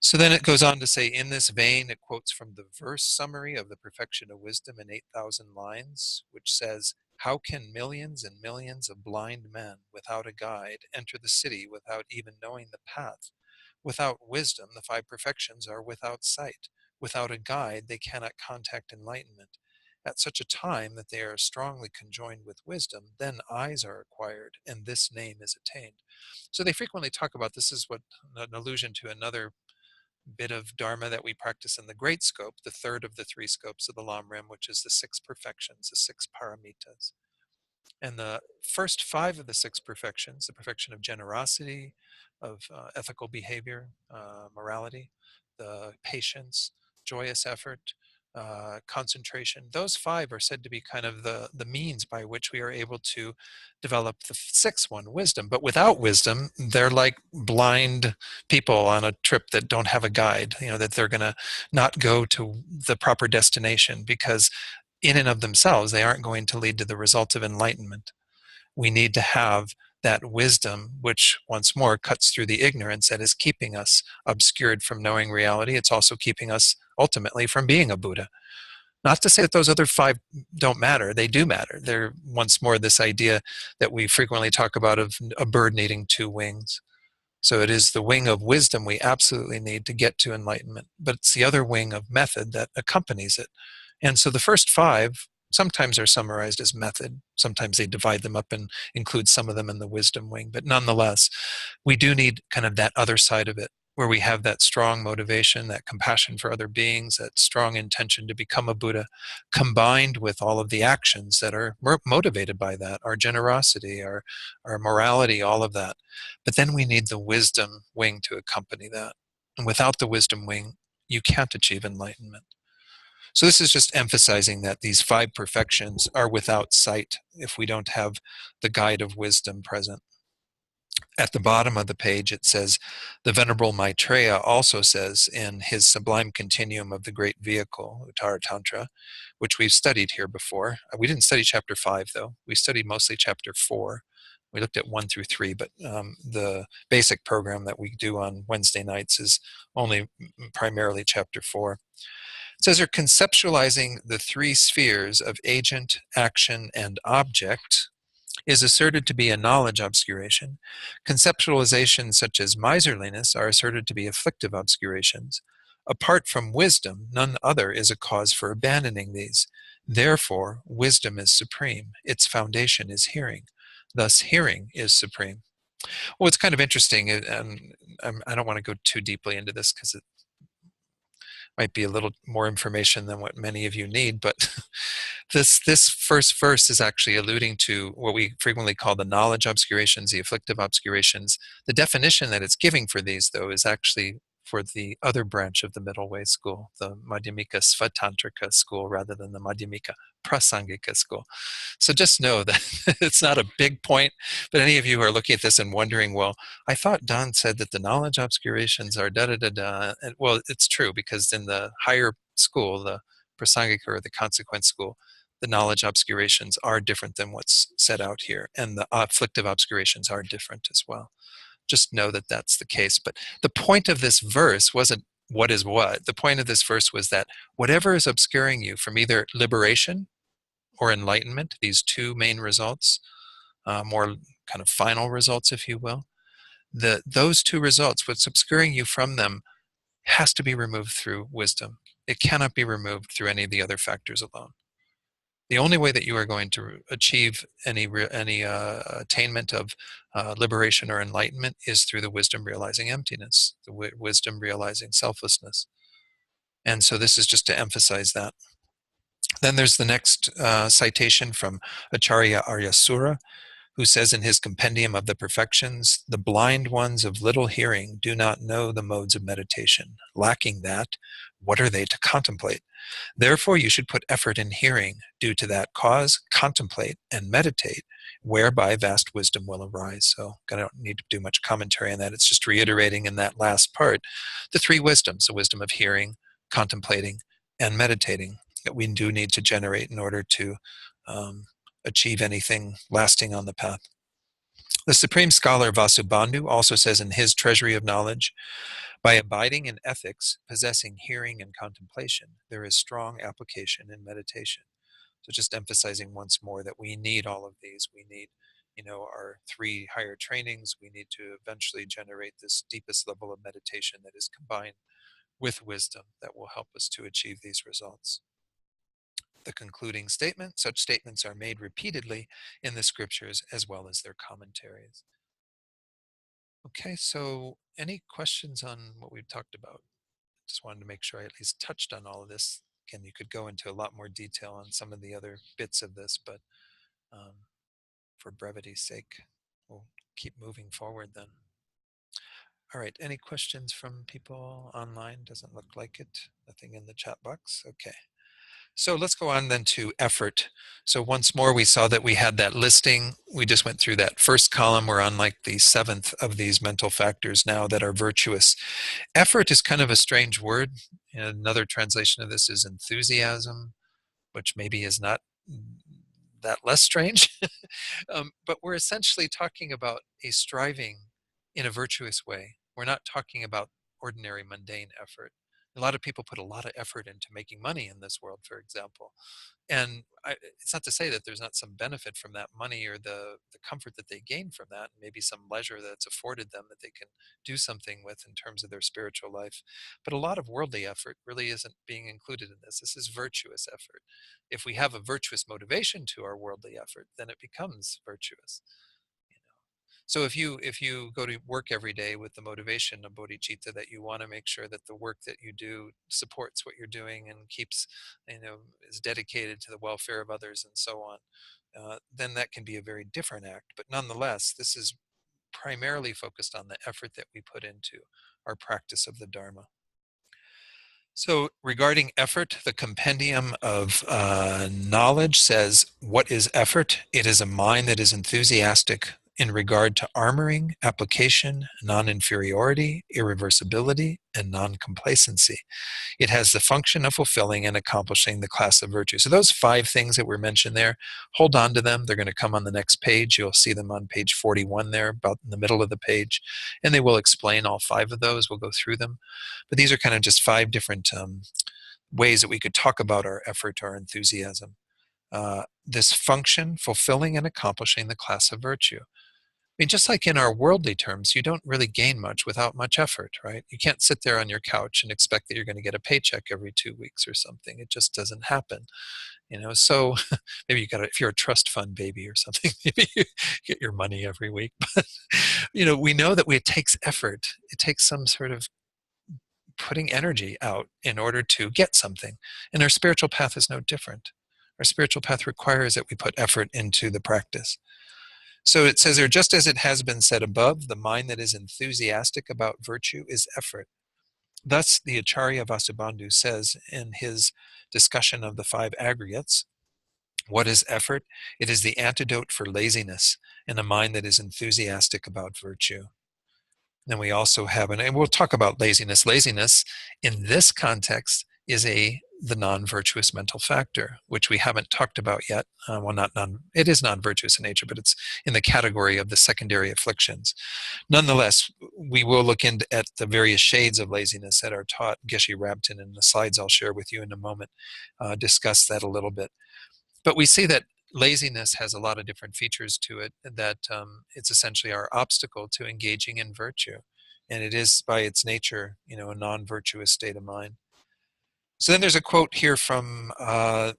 Speaker 1: So then it goes on to say, in this vein, it quotes from the verse summary of the Perfection of Wisdom in 8,000 lines, which says, how can millions and millions of blind men without a guide enter the city without even knowing the path? Without wisdom, the five perfections are without sight. Without a guide, they cannot contact enlightenment. At such a time that they are strongly conjoined with wisdom, then eyes are acquired, and this name is attained. So they frequently talk about this is what an allusion to another bit of Dharma that we practice in the Great Scope, the third of the three scopes of the Lam Rim, which is the six perfections, the six paramitas. And the first five of the six perfections, the perfection of generosity, of ethical behavior, morality, the patience, joyous effort, concentration, those five are said to be kind of the means by which we are able to develop the sixth one, wisdom. But without wisdom, they're like blind people on a trip that don't have a guide, that they're going to not go to the proper destination because in and of themselves, they aren't going to lead to the result of enlightenment. We need to have that wisdom, which once more cuts through the ignorance that is keeping us obscured from knowing reality. It's also keeping us ultimately from being a Buddha. Not to say that those other five don't matter, they do matter. They're once more this idea that we frequently talk about of a bird needing two wings. So it is the wing of wisdom we absolutely need to get to enlightenment, but it's the other wing of method that accompanies it. And so the first five sometimes are summarized as method. Sometimes they divide them up and include some of them in the wisdom wing. But nonetheless, we do need kind of that other side of it, where we have that strong motivation, that compassion for other beings, that strong intention to become a Buddha, combined with all of the actions that are motivated by that, our generosity, our morality, all of that. But then we need the wisdom wing to accompany that. And without the wisdom wing, you can't achieve enlightenment. So this is just emphasizing that these five perfections are without sight if we don't have the guide of wisdom present. At the bottom of the page, it says, the Venerable Maitreya also says in his sublime continuum of the great vehicle, Uttara Tantra, which we've studied here before. We didn't study chapter 5, though. We studied mostly chapter 4. We looked at 1 through 3, but the basic program that we do on Wednesday nights is only primarily chapter 4. It says they're conceptualizing the three spheres of agent, action, and object is asserted to be a knowledge obscuration. Conceptualizations such as miserliness are asserted to be afflictive obscurations. Apart from wisdom, none other is a cause for abandoning these. Therefore, wisdom is supreme. Its foundation is hearing. Thus, hearing is supreme. Well, it's kind of interesting, and I don't want to go too deeply into this because it might be a little more information than what many of you need, but this first verse is actually alluding to what we frequently call the knowledge obscurations, the afflictive obscurations. The definition that it's giving for these, though, is actually for the other branch of the middle way school, the Madhyamika Svatantrika school, rather than the Madhyamika Prasangika school. So just know that it's not a big point, but any of you who are looking at this and wondering, well, I thought Don said that the knowledge obscurations are da-da-da-da. And, well, it's true, because in the higher school, the Prasangika or the consequent school, the knowledge obscurations are different than what's set out here, and the afflictive obscurations are different as well. Just know that that's the case. But the point of this verse wasn't what is what. The point of this verse was that whatever is obscuring you from either liberation or enlightenment, these two main results, more kind of final results, if you will, those two results, what's obscuring you from them, has to be removed through wisdom. It cannot be removed through any of the other factors alone. The only way that you are going to achieve any attainment of liberation or enlightenment is through the wisdom realizing emptiness, the wisdom realizing selflessness. And so this is just to emphasize that. Then there's the next citation from Acharya Aryasura, who says in his Compendium of the Perfections, the blind ones of little hearing do not know the modes of meditation. Lacking that, what are they to contemplate? Therefore, you should put effort in hearing. Due to that cause, contemplate and meditate, whereby vast wisdom will arise. So I don't need to do much commentary on that. It's just reiterating in that last part the three wisdoms, the wisdom of hearing, contemplating, and meditating, that we do need to generate in order to achieve anything lasting on the path. The supreme scholar Vasubandhu also says in his Treasury of Knowledge, by abiding in ethics, possessing hearing and contemplation, there is strong application in meditation. So just emphasizing once more that we need all of these. We need, our three higher trainings. We need to eventually generate this deepest level of meditation that is combined with wisdom that will help us to achieve these results. The concluding statement, such statements are made repeatedly in the scriptures as well as their commentaries. Okay, so any questions on what we've talked about? Just wanted to make sure I at least touched on all of this. Again, you could go into a lot more detail on some of the other bits of this, but for brevity's sake, we'll keep moving forward then. All right, any questions from people online? Doesn't look like it. Nothing in the chat box. Okay. So let's go on then to effort. So once more, we saw that we had that listing. We just went through that first column. We're on like the 7th of these mental factors now that are virtuous. Effort is kind of a strange word. Another translation of this is enthusiasm, which maybe is not that less strange. But we're essentially talking about a striving in a virtuous way. We're not talking about ordinary mundane effort. A lot of people put a lot of effort into making money in this world, for example. And it's not to say that there's not some benefit from that money or the comfort that they gain from that, and maybe some leisure that's afforded them that they can do something with in terms of their spiritual life. But a lot of worldly effort really isn't being included in this. This is virtuous effort. If we have a virtuous motivation to our worldly effort, then it becomes virtuous. So if you go to work every day with the motivation of bodhicitta that you want to make sure that the work that you do supports what you're doing and keeps, is dedicated to the welfare of others and so on, then that can be a very different act. But nonetheless, this is primarily focused on the effort that we put into our practice of the Dharma. So regarding effort, the Compendium of Knowledge says, what is effort? It is a mind that is enthusiastic in regard to armoring, application, non-inferiority, irreversibility, and non-complacency. It has the function of fulfilling and accomplishing the class of virtue. So those 5 things that were mentioned there, hold on to them. They're going to come on the next page. You'll see them on page 41 there, about in the middle of the page. And they will explain all 5 of those. We'll go through them. But these are kind of just 5 different ways that we could talk about our effort, our enthusiasm. This function, fulfilling and accomplishing the class of virtue. I mean, just like in our worldly terms, you don't really gain much without much effort, right? You can't sit there on your couch and expect that you're going to get a paycheck every 2 weeks or something. It just doesn't happen, So maybe if you're a trust fund baby or something, maybe you get your money every week. But we know that it takes effort. It takes some sort of putting energy out in order to get something. And our spiritual path is no different. Our spiritual path requires that we put effort into the practice. So it says there, just as it has been said above, the mind that is enthusiastic about virtue is effort. Thus, the Acharya Vasubandhu says in his discussion of the 5 aggregates, what is effort? It is the antidote for laziness in a mind that is enthusiastic about virtue. Then we also have, and we'll talk about laziness. Laziness in this context is the non-virtuous mental factor, which we haven't talked about yet. It is non-virtuous in nature, but it's in the category of the secondary afflictions. Nonetheless, we will look at the various shades of laziness that are taught. Geshe Rabten, in the slides I'll share with you in a moment, discuss that a little bit. But we see that laziness has a lot of different features to it, that it's essentially our obstacle to engaging in virtue. And it is by its nature, a non-virtuous state of mind. So then there's a quote here from a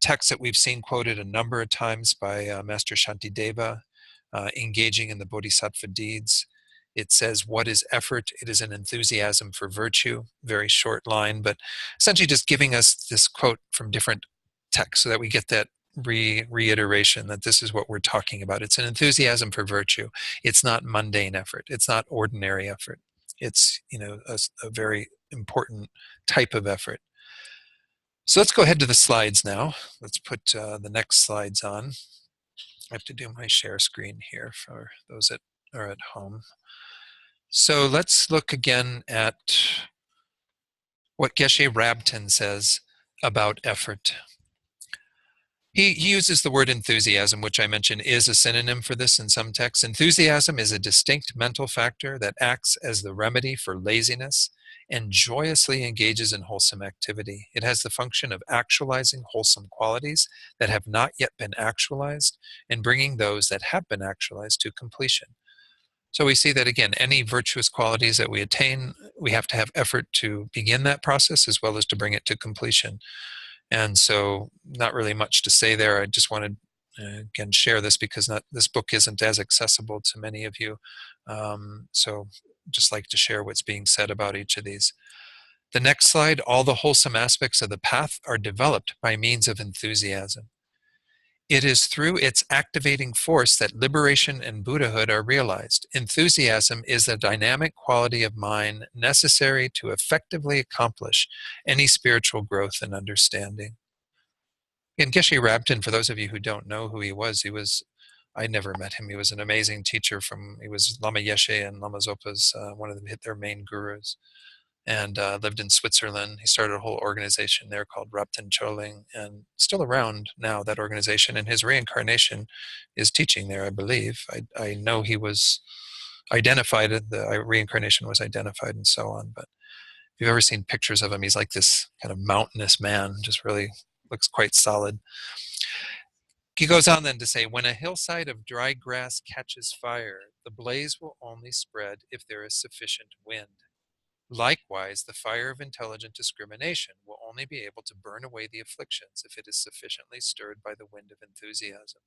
Speaker 1: text that we've seen quoted a number of times by Master Shantideva, engaging in the Bodhisattva deeds. It says, what is effort? It is an enthusiasm for virtue. Very short line, but essentially just giving us this quote from different texts so that we get that reiteration that this is what we're talking about. It's an enthusiasm for virtue. It's not mundane effort. It's not ordinary effort. It's, a very important type of effort. So let's go ahead to the slides now. Let's put the next slides on. I have to do my share screen here for those that are at home. So let's look again at what Geshe Rabten says about effort. He uses the word enthusiasm, which I mentioned is a synonym for this in some texts. Enthusiasm is a distinct mental factor that acts as the remedy for laziness and joyously engages in wholesome activity. It has the function of actualizing wholesome qualities that have not yet been actualized and bringing those that have been actualized to completion. So we see that, again, any virtuous qualities that we attain, we have to have effort to begin that process as well as to bring it to completion. And so not really much to say there. I just wanted again, share this because this book isn't as accessible to many of you. So just like to share what's being said about each of these. The next slide, all the wholesome aspects of the path are developed by means of enthusiasm. It is through its activating force that liberation and Buddhahood are realized. Enthusiasm is a dynamic quality of mind necessary to effectively accomplish any spiritual growth and understanding. And Geshe Rabten, for those of you who don't know who he was, I never met him. He was an amazing teacher he was Lama Yeshe and Lama Zopa's, one of them hit their main gurus, and lived in Switzerland. He started a whole organization there called Rapten Choling, and still around now, that organization. And his reincarnation is teaching there, I believe. I know he was identified, the reincarnation was identified and so on. But if you've ever seen pictures of him, he's like this kind of mountainous man, just really looks quite solid. He goes on then to say, when a hillside of dry grass catches fire, the blaze will only spread if there is sufficient wind. Likewise, the fire of intelligent discrimination will only be able to burn away the afflictions if it is sufficiently stirred by the wind of enthusiasm.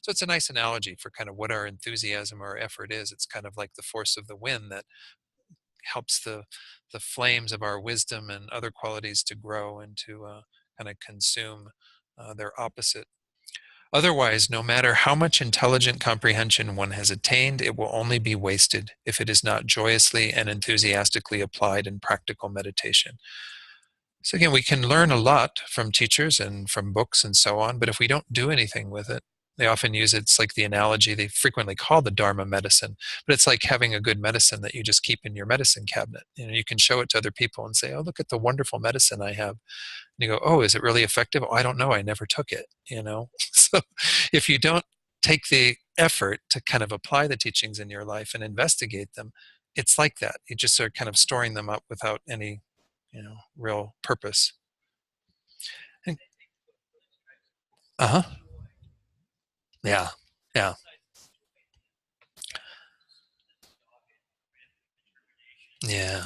Speaker 1: So it's a nice analogy for kind of what our enthusiasm or effort is. It's kind of like the force of the wind that helps the flames of our wisdom and other qualities to grow and to kind of consume their opposite. Otherwise, no matter how much intelligent comprehension one has attained, it will only be wasted if it is not joyously and enthusiastically applied in practical meditation. So again, we can learn a lot from teachers and from books and so on, but if we don't do anything with it, they often use it's like the analogy they frequently call the Dharma medicine, but it's like having a good medicine that you just keep in your medicine cabinet. You can show it to other people and say, oh, look at the wonderful medicine I have. And you go, oh, is it really effective? Oh, I don't know. I never took it, So if you don't take the effort to kind of apply the teachings in your life and investigate them, it's like that. You just are kind of storing them up without any, real purpose. Uh-huh. Yeah. Yeah. Yeah.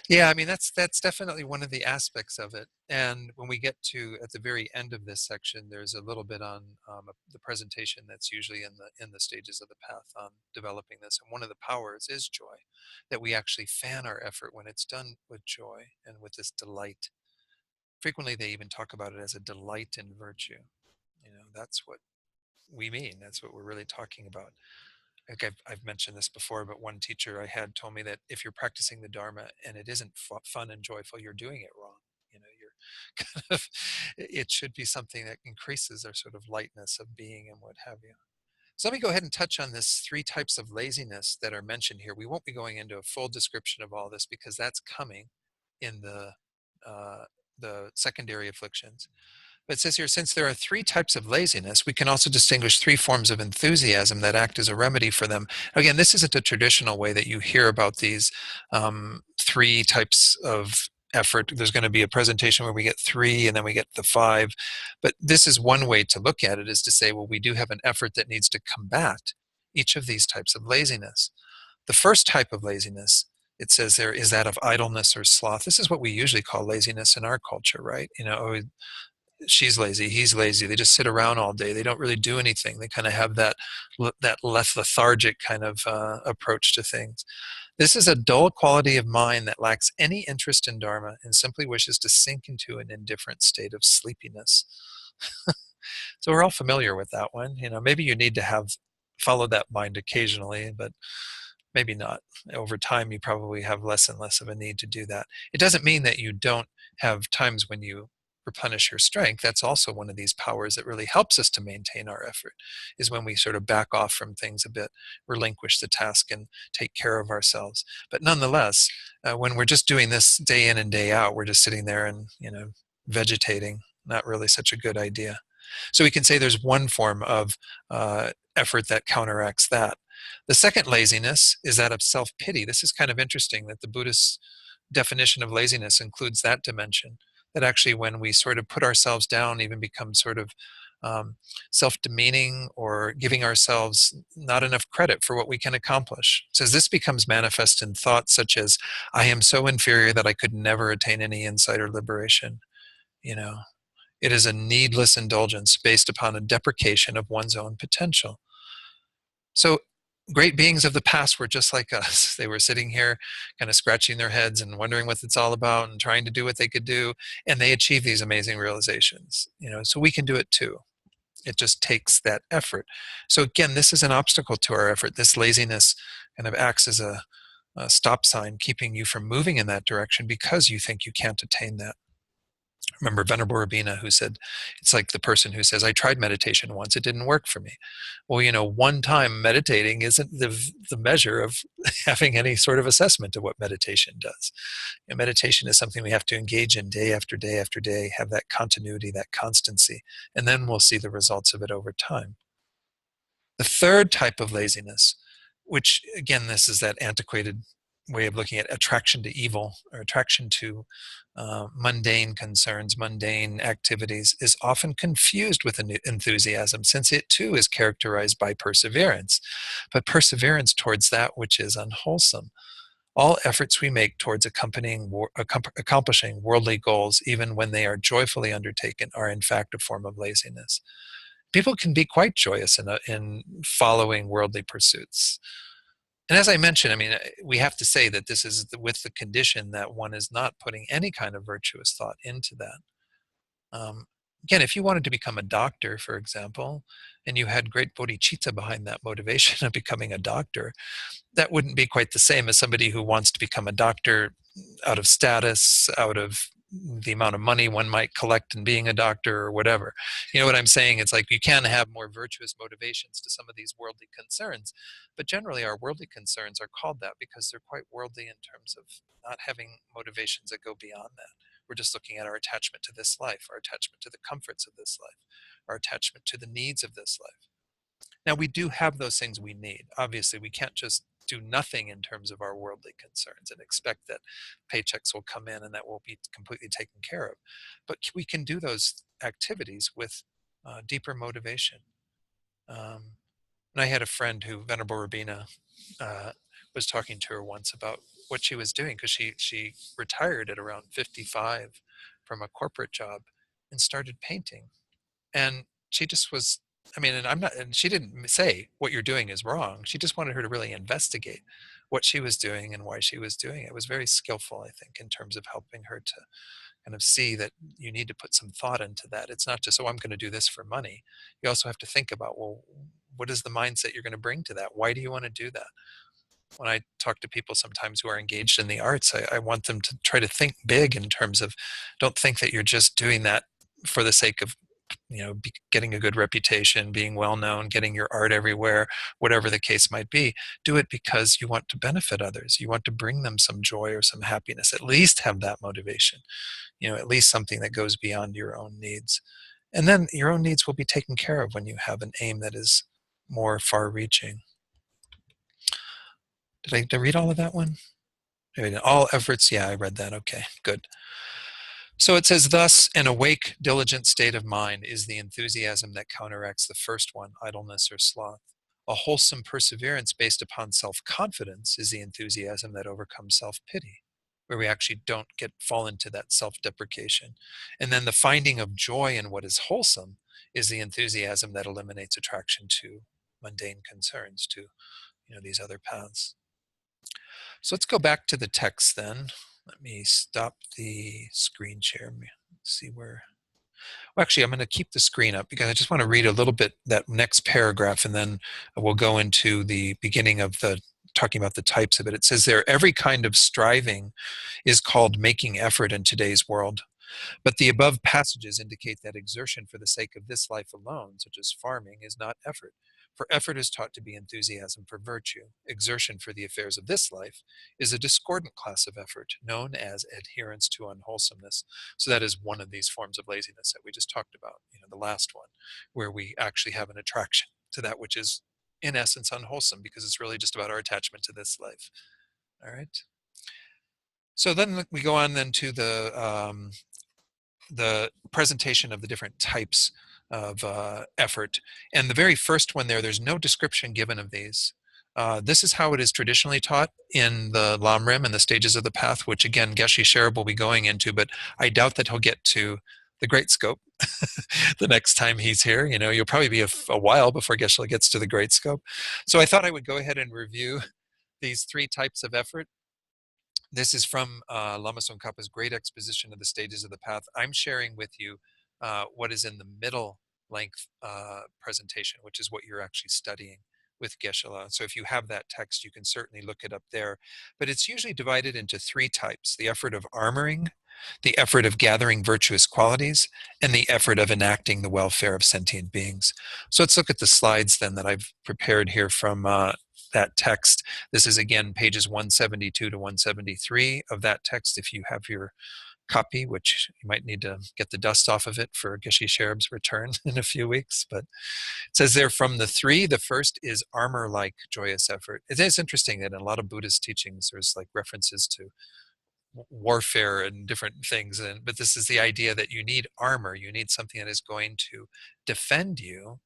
Speaker 1: Yeah, I mean that's definitely one of the aspects of it. And when we get to at the very end of this section, there's a little bit on the presentation that's usually in the stages of the path on developing this. And one of the powers is joy, that we actually fan our effort when it's done with joy and with this delight. Frequently, they even talk about it as a delight in virtue. That's what we mean. That's what we're really talking about. Like I've mentioned this before, but one teacher I had told me that if you're practicing the Dharma and it isn't fun and joyful, you're doing it wrong. You're kind of, it should be something that increases our sort of lightness of being and what have you. So let me go ahead and touch on this 3 types of laziness that are mentioned here. We won't be going into a full description of all this because that's coming in the secondary afflictions. But it says here, since there are 3 types of laziness, we can also distinguish 3 forms of enthusiasm that act as a remedy for them. Again, this isn't a traditional way that you hear about these 3 types of effort. There's going to be a presentation where we get 3 and then we get the 5. But this is one way to look at it, is to say, well, we do have an effort that needs to combat each of these types of laziness. The first type of laziness, it says there, is that of idleness or sloth. This is what we usually call laziness in our culture, right? She's lazy, he's lazy, they just sit around all day, they don't really do anything, they kind of have that less lethargic kind of approach to things. This is a dull quality of mind that lacks any interest in Dharma and simply wishes to sink into an indifferent state of sleepiness. So we're all familiar with that one. Maybe you need to have follow that mind occasionally, but maybe not. Over time, you probably have less and less of a need to do that. It doesn't mean that you don't have times when you replenish your strength. That's also one of these powers that really helps us to maintain our effort, is when we sort of back off from things a bit, relinquish the task and take care of ourselves. But nonetheless, when we're just doing this day in and day out, we're just sitting there and vegetating. Not really such a good idea. So we can say there's one form of effort that counteracts that. The second laziness is that of self-pity. This is kind of interesting that the Buddhist definition of laziness includes that dimension, that actually when we sort of put ourselves down, even become sort of self-demeaning or giving ourselves not enough credit for what we can accomplish. It says this becomes manifest in thoughts such as, I am so inferior that I could never attain any insight or liberation. It is a needless indulgence based upon a deprecation of one's own potential. So great beings of the past were just like us. They were sitting here kind of scratching their heads and wondering what it's all about and trying to do what they could do. And they achieved these amazing realizations, so we can do it too. It just takes that effort. So again, this is an obstacle to our effort. This laziness kind of acts as a stop sign, keeping you from moving in that direction because you think you can't attain that. Remember Venerable Rabina, who said, it's like the person who says, I tried meditation once, it didn't work for me. Well, one time meditating isn't the measure of having any sort of assessment of what meditation does. Meditation is something we have to engage in day after day after day, have that continuity, that constancy, and then we'll see the results of it over time. The third type of laziness, which again, this is that antiquated way of looking at attraction to evil or attraction to mundane concerns, mundane activities, is often confused with enthusiasm, since it too is characterized by perseverance, but perseverance towards that which is unwholesome. All efforts we make towards accomplishing worldly goals, even when they are joyfully undertaken, are in fact a form of laziness. People can be quite joyous in following worldly pursuits. And as I mentioned, we have to say that this is with the condition that one is not putting any kind of virtuous thought into that. Again, if you wanted to become a doctor, for example, and you had great bodhicitta behind that motivation of becoming a doctor, that wouldn't be quite the same as somebody who wants to become a doctor out of status, out of the amount of money one might collect in being a doctor or whatever. You know what I'm saying? It's like you can have more virtuous motivations to some of these worldly concerns, but generally our worldly concerns are called that because they're quite worldly in terms of not having motivations that go beyond that. We're just looking at our attachment to this life, our attachment to the comforts of this life, our attachment to the needs of this life. Now, we do have those things we need. Obviously, we can't just do nothing in terms of our worldly concerns and expect that paychecks will come in and that will be completely taken care of. But we can do those activities with deeper motivation. And I had a friend who, Venerable Rabina, was talking to her once about what she was doing, because she retired at around 55 from a corporate job and started painting. And she just was, and she didn't say what you're doing is wrong. She just wanted her to really investigate what she was doing and why she was doing it. It was very skillful, I think, in terms of helping her to kind of see that you need to put some thought into that. It's not just, oh, I'm going to do this for money. You also have to think about, well, what is the mindset you're going to bring to that? Why do you want to do that? When I talk to people sometimes who are engaged in the arts, I want them to try to think big in terms of, don't think that you're just doing that for the sake of getting a good reputation, being well known, getting your art everywhere, whatever the case might be. Do it because you want to benefit others. You want to bring them some joy or some happiness. At least have that motivation, at least something that goes beyond your own needs. And then your own needs will be taken care of when you have an aim that is more far reaching. Did I read all of that one? All efforts, yeah, I read that. Okay, good. So it says, thus, an awake, diligent state of mind is the enthusiasm that counteracts the first one, idleness or sloth. A wholesome perseverance based upon self-confidence is the enthusiasm that overcomes self-pity, where we actually don't fall into that self-deprecation. And then the finding of joy in what is wholesome is the enthusiasm that eliminates attraction to mundane concerns, to these other paths. So let's go back to the text then. Let me stop the screen share. See where. Well, actually, I'm going to keep the screen up because I just want to read a little bit that next paragraph, and then we'll go into the beginning of the talking about the types of it. It says there, every kind of striving is called making effort in today's world. But the above passages indicate that exertion for the sake of this life alone, such as farming, is not effort. For effort is taught to be enthusiasm for virtue. Exertion for the affairs of this life is a discordant class of effort known as adherence to unwholesomeness. So that is one of these forms of laziness that we just talked about, the last one, where we actually have an attraction to that which is in essence unwholesome, because it's really just about our attachment to this life. All right. So then we go on then to the presentation of the different types of effort. And the very first one there's no description given of these. This is how it is traditionally taught in the Lamrim and the stages of the path, which again, Geshe Sherab will be going into, but I doubt that he'll get to the Great Scope the next time he's here. You'll probably be a while before Geshe-la gets to the Great Scope. So I thought I would go ahead and review these three types of effort. This is from Lama Tsongkhapa's Great Exposition of the Stages of the Path. I'm sharing with you what is in the middle length presentation, which is what you're actually studying with Geshe-la. So if you have that text, you can certainly look it up there. But it's usually divided into three types: the effort of armoring, the effort of gathering virtuous qualities, and the effort of enacting the welfare of sentient beings. So let's look at the slides then that I've prepared here from that text. This is again pages 172 to 173 of that text if you have your copy, which you might need to get the dust off of it for Geshe Sherab's return in a few weeks. But it says there, from the three, the first is armor-like joyous effort. It is interesting that in a lot of Buddhist teachings, there's like references to warfare and different things, but this is the idea that you need armor. You need something that is going to defend you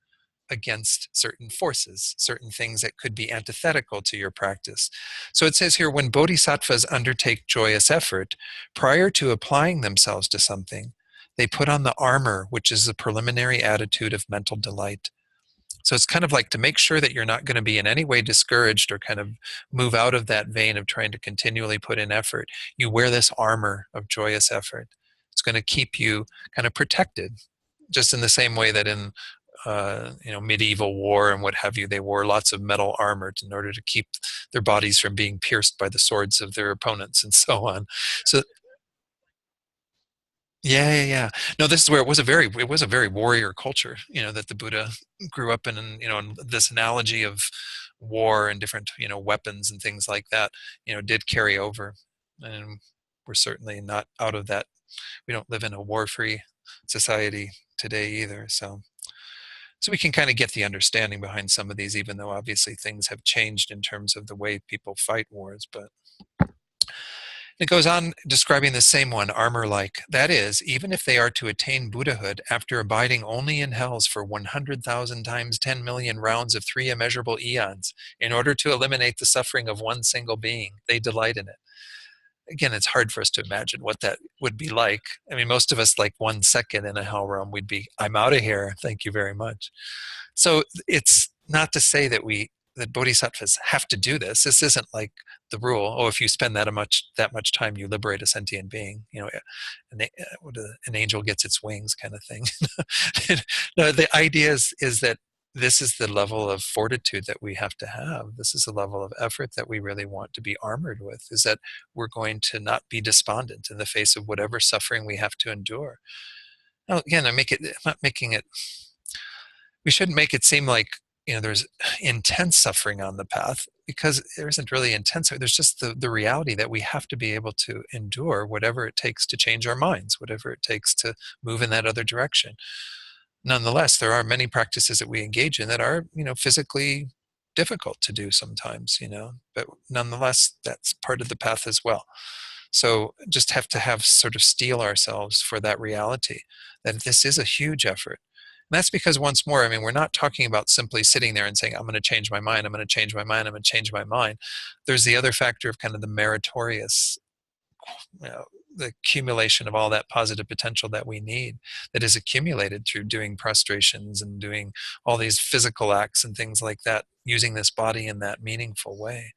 Speaker 1: against certain forces, certain things that could be antithetical to your practice. So it says here, when bodhisattvas undertake joyous effort, prior to applying themselves to something, they put on the armor, which is the preliminary attitude of mental delight. So it's kind of like to make sure that you're not going to be in any way discouraged or kind of move out of that vein of trying to continually put in effort. You wear this armor of joyous effort. It's going to keep you kind of protected, just in the same way that in medieval war and what have you, they wore lots of metal armor in order to keep their bodies from being pierced by the swords of their opponents and so on. So yeah. No, this is where it was a very warrior culture, that the Buddha grew up in, and this analogy of war and different, weapons and things like that, did carry over. And we're certainly not out of that. We don't live in a war-free society today either. So we can kind of get the understanding behind some of these, even though obviously things have changed in terms of the way people fight wars. But it goes on describing the same one, armor-like. That is, even if they are to attain Buddhahood after abiding only in hells for 100,000 times 10 million rounds of three immeasurable eons, in order to eliminate the suffering of one single being, they delight in it. Again, it's hard for us to imagine what that would be like. I mean, most of us, like 1 second in a hell realm, we'd be, I'm out of here. Thank you very much. So it's not to say that bodhisattvas have to do this. This isn't like the rule. Oh, if you spend that much time, you liberate a sentient being. An angel gets its wings, kind of thing. No, the idea is that this is the level of fortitude that we have to have. This is the level of effort that we really want to be armored with, is that we're going to not be despondent in the face of whatever suffering we have to endure. Now, again, I'm not making it, we shouldn't make it seem like, there's intense suffering on the path, because there isn't really intense. There's just the reality that we have to be able to endure whatever it takes to change our minds, whatever it takes to move in that other direction. Nonetheless, there are many practices that we engage in that are, physically difficult to do sometimes, but nonetheless, that's part of the path as well. So just have to sort of steel ourselves for that reality that this is a huge effort. And that's because, once more, I mean, we're not talking about simply sitting there and saying, I'm going to change my mind, I'm going to change my mind, I'm going to change my mind. There's the other factor of kind of the meritorious, you know, the accumulation of all that positive potential that we need, that is accumulated through doing prostrations and doing all these physical acts and things like that, using this body in that meaningful way.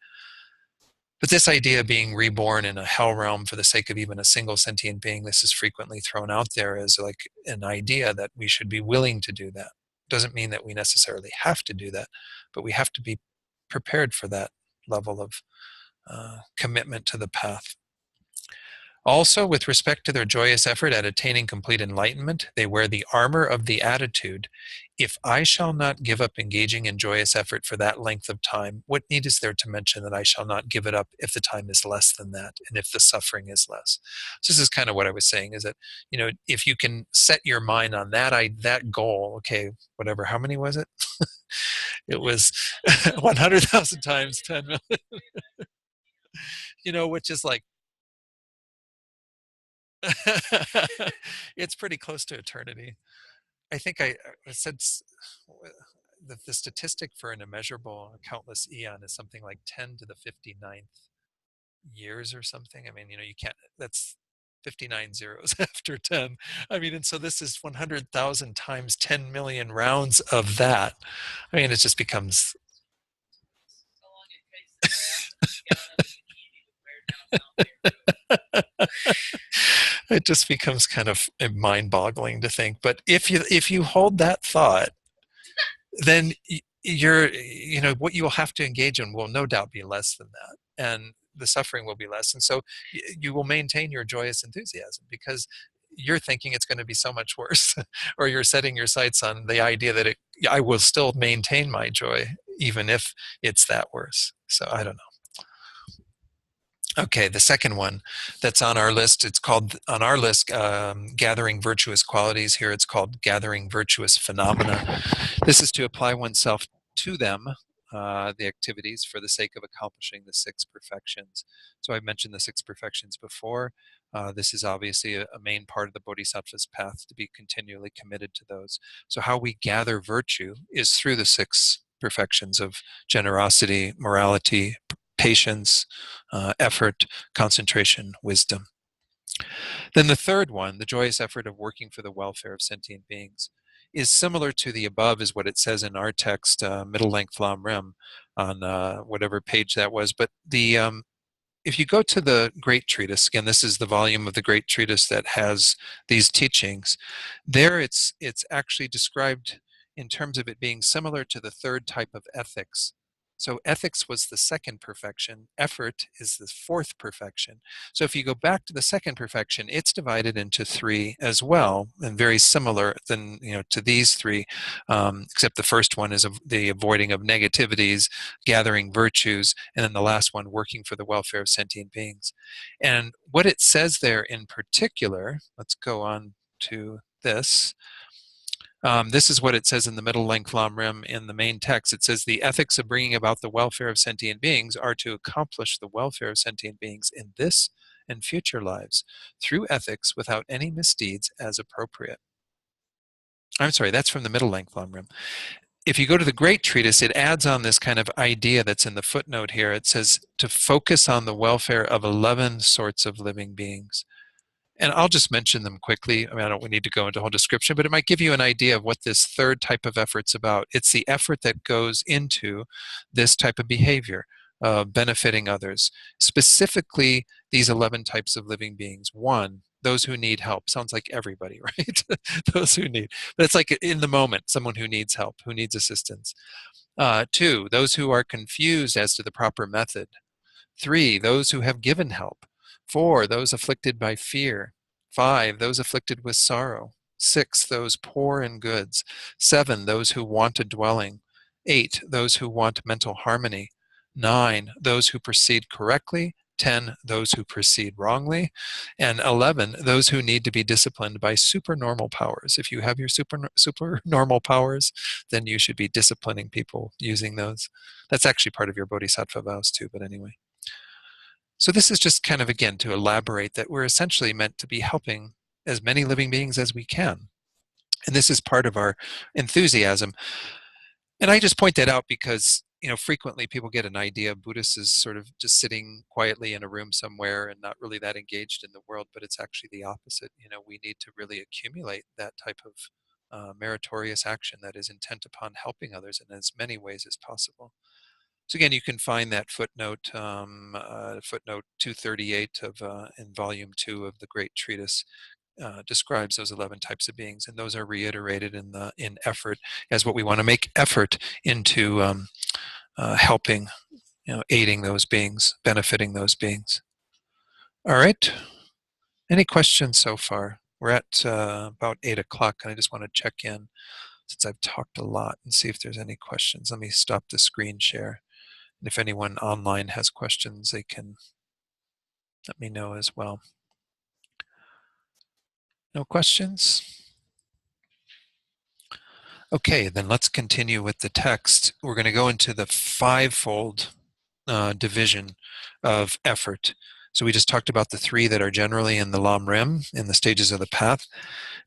Speaker 1: But this idea of being reborn in a hell realm for the sake of even a single sentient being, this is frequently thrown out there as like an idea that we should be willing to do that. Doesn't mean that we necessarily have to do that, but we have to be prepared for that level of commitment to the path. Also, with respect to their joyous effort at attaining complete enlightenment, they wear the armor of the attitude, if I shall not give up engaging in joyous effort for that length of time, what need is there to mention that I shall not give it up if the time is less than that, and if the suffering is less? So this is kind of what I was saying, is that, if you can set your mind on that goal, okay, whatever, how many was it? It was 100,000 times 10 million, which is like, it's pretty close to eternity. I think I said the statistic for an immeasurable countless eon is something like 10 to the 59th years or something. I mean, you can't, that's 59 zeros after 10. I mean, and so this is 100,000 times 10 million rounds of that. I mean, it just becomes it just becomes kind of mind-boggling to think. But if you hold that thought, then what you will have to engage in will no doubt be less than that, and the suffering will be less. And so you will maintain your joyous enthusiasm because you're thinking it's going to be so much worse, or you're setting your sights on the idea that I will still maintain my joy even if it's that worse. So I don't know. Okay, the second one that's on our list, it's called, on our list, Gathering Virtuous Qualities. Here it's called Gathering Virtuous Phenomena. This is to apply oneself to them, the activities, for the sake of accomplishing the six perfections. So I've mentioned the six perfections before. This is obviously a main part of the Bodhisattva's path, to be continually committed to those. So how we gather virtue is through the six perfections of generosity, morality, patience, effort, concentration, wisdom. Then the third one, the joyous effort of working for the welfare of sentient beings, is similar to the above, is what it says in our text, Middle Length Lam Rim, on whatever page that was. But if you go to the Great Treatise, again, this is the volume of the Great Treatise that has these teachings, there it's actually described in terms of it being similar to the third type of ethics. So ethics was the second perfection, effort is the fourth perfection. So if you go back to the second perfection, it's divided into three as well, and very similar than to these three, except the first one is the avoiding of negativities, gathering virtues, and then the last one, working for the welfare of sentient beings. And what it says there in particular, let's go on to this. This is what it says in the Middle Length Lam Rim in the main text. It says, the ethics of bringing about the welfare of sentient beings are to accomplish the welfare of sentient beings in this and future lives through ethics without any misdeeds as appropriate. I'm sorry, that's from the Middle Length Lam Rim. If you go to the Great Treatise, it adds on this kind of idea that's in the footnote here. It says to focus on the welfare of 11 sorts of living beings. And I'll just mention them quickly. I mean, I don't need to go into a whole description, but it might give you an idea of what this third type of effort's about. It's the effort that goes into this type of behavior, benefiting others. Specifically, these 11 types of living beings. One, those who need help. Sounds like everybody, right? Those who need. But it's like in the moment, someone who needs help, who needs assistance. Two, those who are confused as to the proper method. Three, those who have given help. Four, those afflicted by fear. Five, those afflicted with sorrow. Six, those poor in goods. Seven, those who want a dwelling. Eight, those who want mental harmony. Nine, those who proceed correctly. 10, those who proceed wrongly. And 11, those who need to be disciplined by supernormal powers. If you have your supernormal powers, then you should be disciplining people using those. That's actually part of your bodhisattva vows too, but anyway. So this is just kind of, again, to elaborate that we're essentially meant to be helping as many living beings as we can. And this is part of our enthusiasm. And I just point that out because, frequently people get an idea of Buddhists as sort of just sitting quietly in a room somewhere and not really that engaged in the world, but it's actually the opposite. We need to really accumulate that type of meritorious action that is intent upon helping others in as many ways as possible. So again, you can find that footnote, footnote 238 in volume 2 of the Great Treatise, describes those 11 types of beings, and those are reiterated in effort as what we want to make effort into helping, aiding those beings, benefiting those beings. All right. Any questions so far? We're at about 8 o'clock, and I just want to check in since I've talked a lot and see if there's any questions. Let me stop the screen share. And if anyone online has questions, they can let me know as well. No questions? Okay, then let's continue with the text. We're going to go into the fivefold division of effort. So we just talked about the three that are generally in the Lam Rim, in the stages of the path.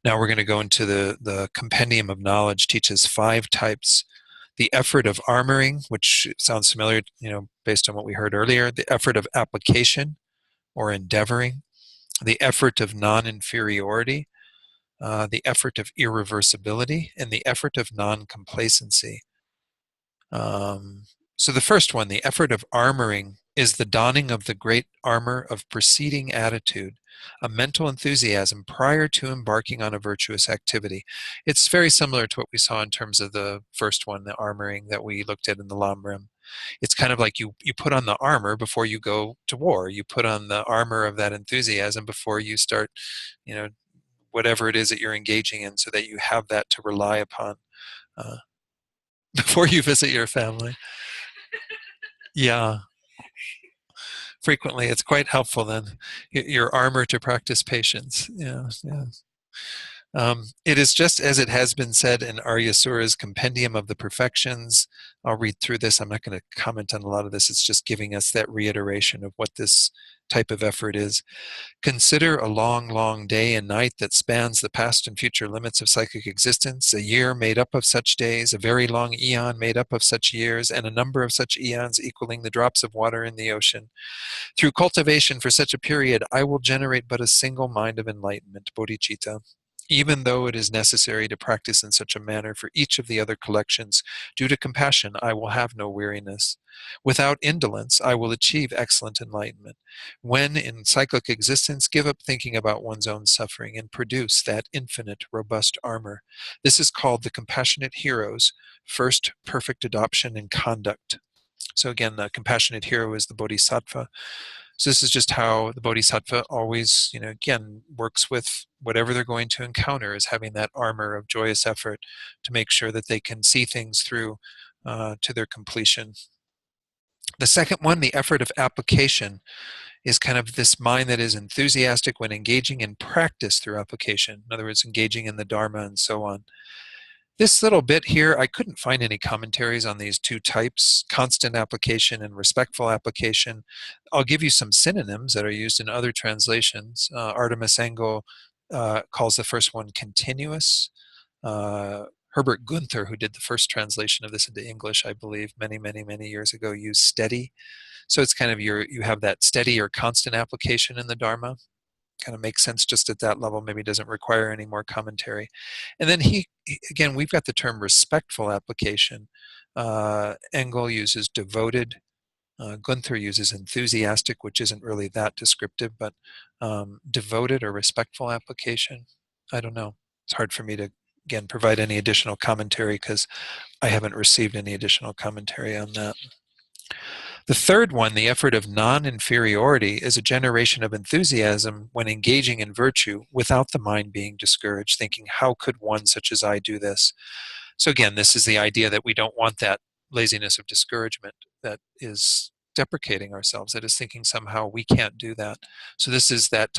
Speaker 1: Now we're going to go into the Compendium of Knowledge, teaches 5 types. The effort of armoring, which sounds familiar, based on what we heard earlier. The effort of application or endeavoring. the effort of non-inferiority, the effort of irreversibility, and the effort of non-complacency. Um, so the first one, the effort of armoring, is the donning of the great armor of preceding attitude, a mental enthusiasm prior to embarking on a virtuous activity. It's very similar to what we saw in terms of the first one, the armoring that we looked at in the Lamrim. It's kind of like you put on the armor before you go to war. You put on the armor of that enthusiasm before you start, you know, whatever it is that you're engaging in, so that you have that to rely upon uh, before you visit your family. Yeah, frequently it's quite helpful then. Your armor to practice patience. Yeah, yeah. It is just as it has been said in Aryasura's Compendium of the Perfections. I'll read through this. I'm not going to comment on a lot of this. It's just giving us that reiteration of what this type of effort is. Consider a long, long day and night that spans the past and future limits of psychic existence, a year made up of such days, a very long eon made up of such years, and a number of such eons equaling the drops of water in the ocean. Through cultivation for such a period, I will generate but a single mind of enlightenment, bodhicitta. Even though it is necessary to practice in such a manner for each of the other collections, due to compassion, I will have no weariness. Without indolence, I will achieve excellent enlightenment. When in cyclic existence, give up thinking about one's own suffering and produce that infinite, robust armor. This is called the compassionate hero's first perfect adoption and conduct. So again, the compassionate hero is the bodhisattva. So this is just how the bodhisattva always, again, works with whatever they're going to encounter, is having that armor of joyous effort to make sure that they can see things through to their completion. The second one, the effort of application, is kind of this mind that is enthusiastic when engaging in practice through application. In other words, engaging in the Dharma and so on. This little bit here, I couldn't find any commentaries on these two types, constant application and respectful application. I'll give you some synonyms that are used in other translations. Artemis Engel calls the first one continuous. Herbert Gunther, who did the first translation of this into English, I believe, many, many, many years ago, used steady. So it's kind of you have that steady or constant application in the Dharma. Kind of makes sense just at that level, maybe doesn't require any more commentary. And then again, we've got the term respectful application. Engel uses devoted. Gunther uses enthusiastic, which isn't really that descriptive, but devoted or respectful application. I don't know. It's hard for me to, again, provide any additional commentary because I haven't received any additional commentary on that. The third one, the effort of non-inferiority, is a generation of enthusiasm when engaging in virtue without the mind being discouraged, thinking, how could one such as I do this? So again, this is the idea that we don't want that laziness of discouragement that is deprecating ourselves, that is thinking somehow we can't do that. So this is that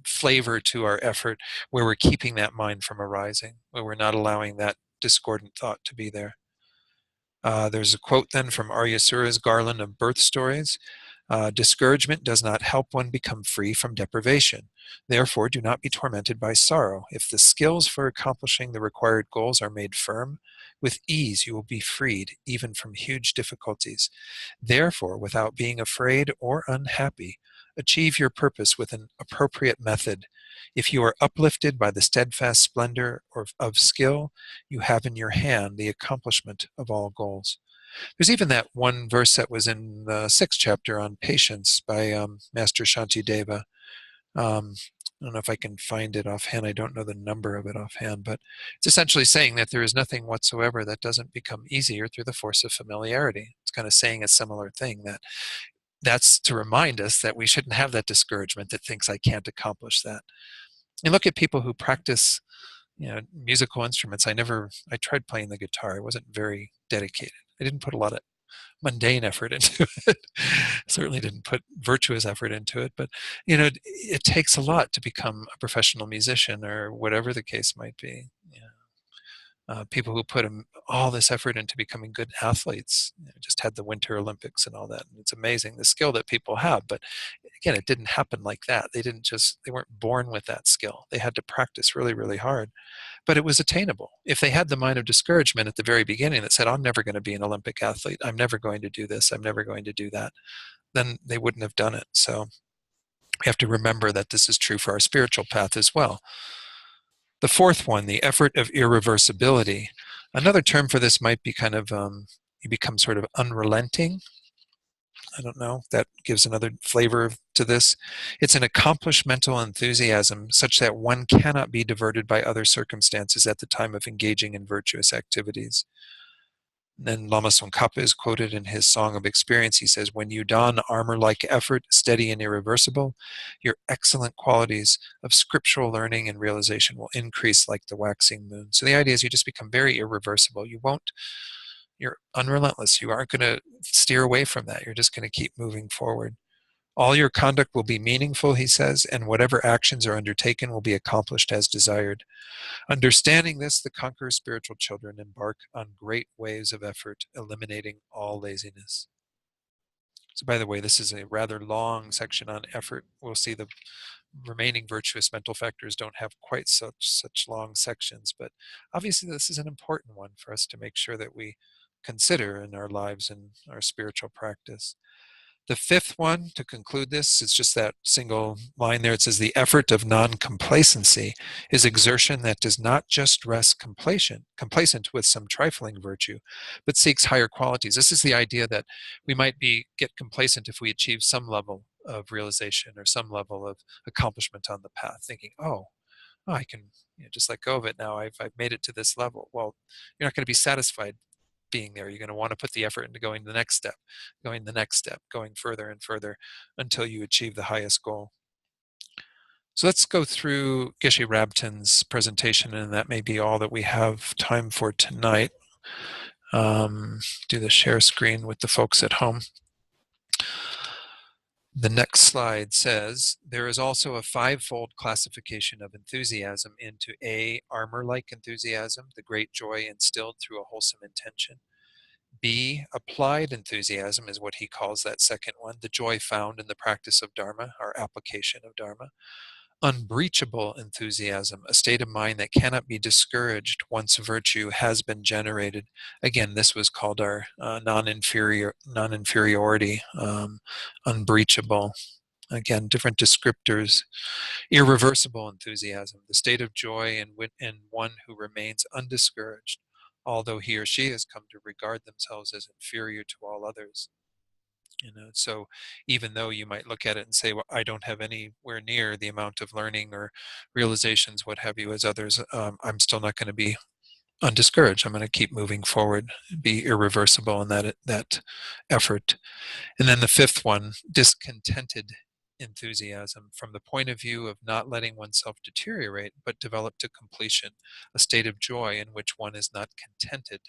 Speaker 1: flavor to our effort where we're keeping that mind from arising, where we're not allowing that discordant thought to be there. There's a quote then from Aryasura's Garland of Birth Stories. Discouragement does not help one become free from deprivation. Therefore, do not be tormented by sorrow. If the skills for accomplishing the required goals are made firm, with ease you will be freed even from huge difficulties. Therefore, without being afraid or unhappy, achieve your purpose with an appropriate method. If you are uplifted by the steadfast splendor of skill, you have in your hand the accomplishment of all goals. There's even that one verse that was in the 6th chapter on patience by Master Shantideva. I don't know if I can find it offhand. I don't know the number of it offhand, but it's essentially saying that there is nothing whatsoever that doesn't become easier through the force of familiarity. It's kind of saying a similar thing, that's to remind us that we shouldn't have that discouragement that thinks I can't accomplish that. And look at people who practice, musical instruments. I tried playing the guitar. I wasn't very dedicated. I didn't put a lot of mundane effort into it. Certainly didn't put virtuous effort into it, but it takes a lot to become a professional musician or whatever the case might be. People who put all this effort into becoming good athletes, just had the Winter Olympics and all that. And it's amazing the skill that people have. But again, it didn't happen like that. They weren't born with that skill. They had to practice really, really hard. But it was attainable. If they had the mind of discouragement at the very beginning that said, I'm never going to be an Olympic athlete, I'm never going to do this, I'm never going to do that, then they wouldn't have done it. So We have to remember that this is true for our spiritual path as well. The fourth one, the effort of irreversibility. Another term for this might be kind of, you become sort of unrelenting. I don't know, that gives another flavor to this. It's an accomplished mental enthusiasm such that one cannot be diverted by other circumstances at the time of engaging in virtuous activities. Then Lama Tsongkhapa is quoted in his Song of Experience. He says, when you don armor-like effort, steady and irreversible, your excellent qualities of scriptural learning and realization will increase like the waxing moon. So the idea is you just become very irreversible. You're unrelentless. You aren't going to steer away from that. You're just going to keep moving forward. All your conduct will be meaningful, he says, and whatever actions are undertaken will be accomplished as desired. Understanding this, the conqueror's spiritual children embark on great waves of effort, eliminating all laziness. So, by the way, this is a rather long section on effort. We'll see the remaining virtuous mental factors don't have quite such long sections, but obviously this is an important one for us to make sure that we consider in our lives and our spiritual practice. The fifth one, to conclude this, it's just that single line there. It says, the effort of non-complacency is exertion that does not just rest complacent with some trifling virtue, but seeks higher qualities. This is the idea that we might get complacent if we achieve some level of realization or some level of accomplishment on the path, thinking, oh, I can just let go of it now. I've made it to this level. Well, you're not going to be satisfied being there. You're going to want to put the effort into going the next step, going further and further until you achieve the highest goal. So let's go through Geshe Rabtin's presentation, and that may be all that we have time for tonight. Do the share screen with the folks at home. The next slide says, there is also a five-fold classification of enthusiasm into A, armor-like enthusiasm, the great joy instilled through a wholesome intention. B, applied enthusiasm is what he calls that second one, the joy found in the practice of Dharma, our application of Dharma. Unbreachable enthusiasm, a state of mind that cannot be discouraged once virtue has been generated. Again, this was called our non-inferiority, unbreachable. Again, different descriptors. Irreversible enthusiasm, the state of joy in one who remains undiscouraged, although he or she has come to regard themselves as inferior to all others. So even though you might look at it and say, well, I don't have anywhere near the amount of learning or realizations, what have you, as others, I'm still not going to be undiscouraged. I'm going to keep moving forward, be irreversible in that effort. And then the fifth one, discontented enthusiasm, from the point of view of not letting oneself deteriorate, but develop to completion, a state of joy in which one is not contented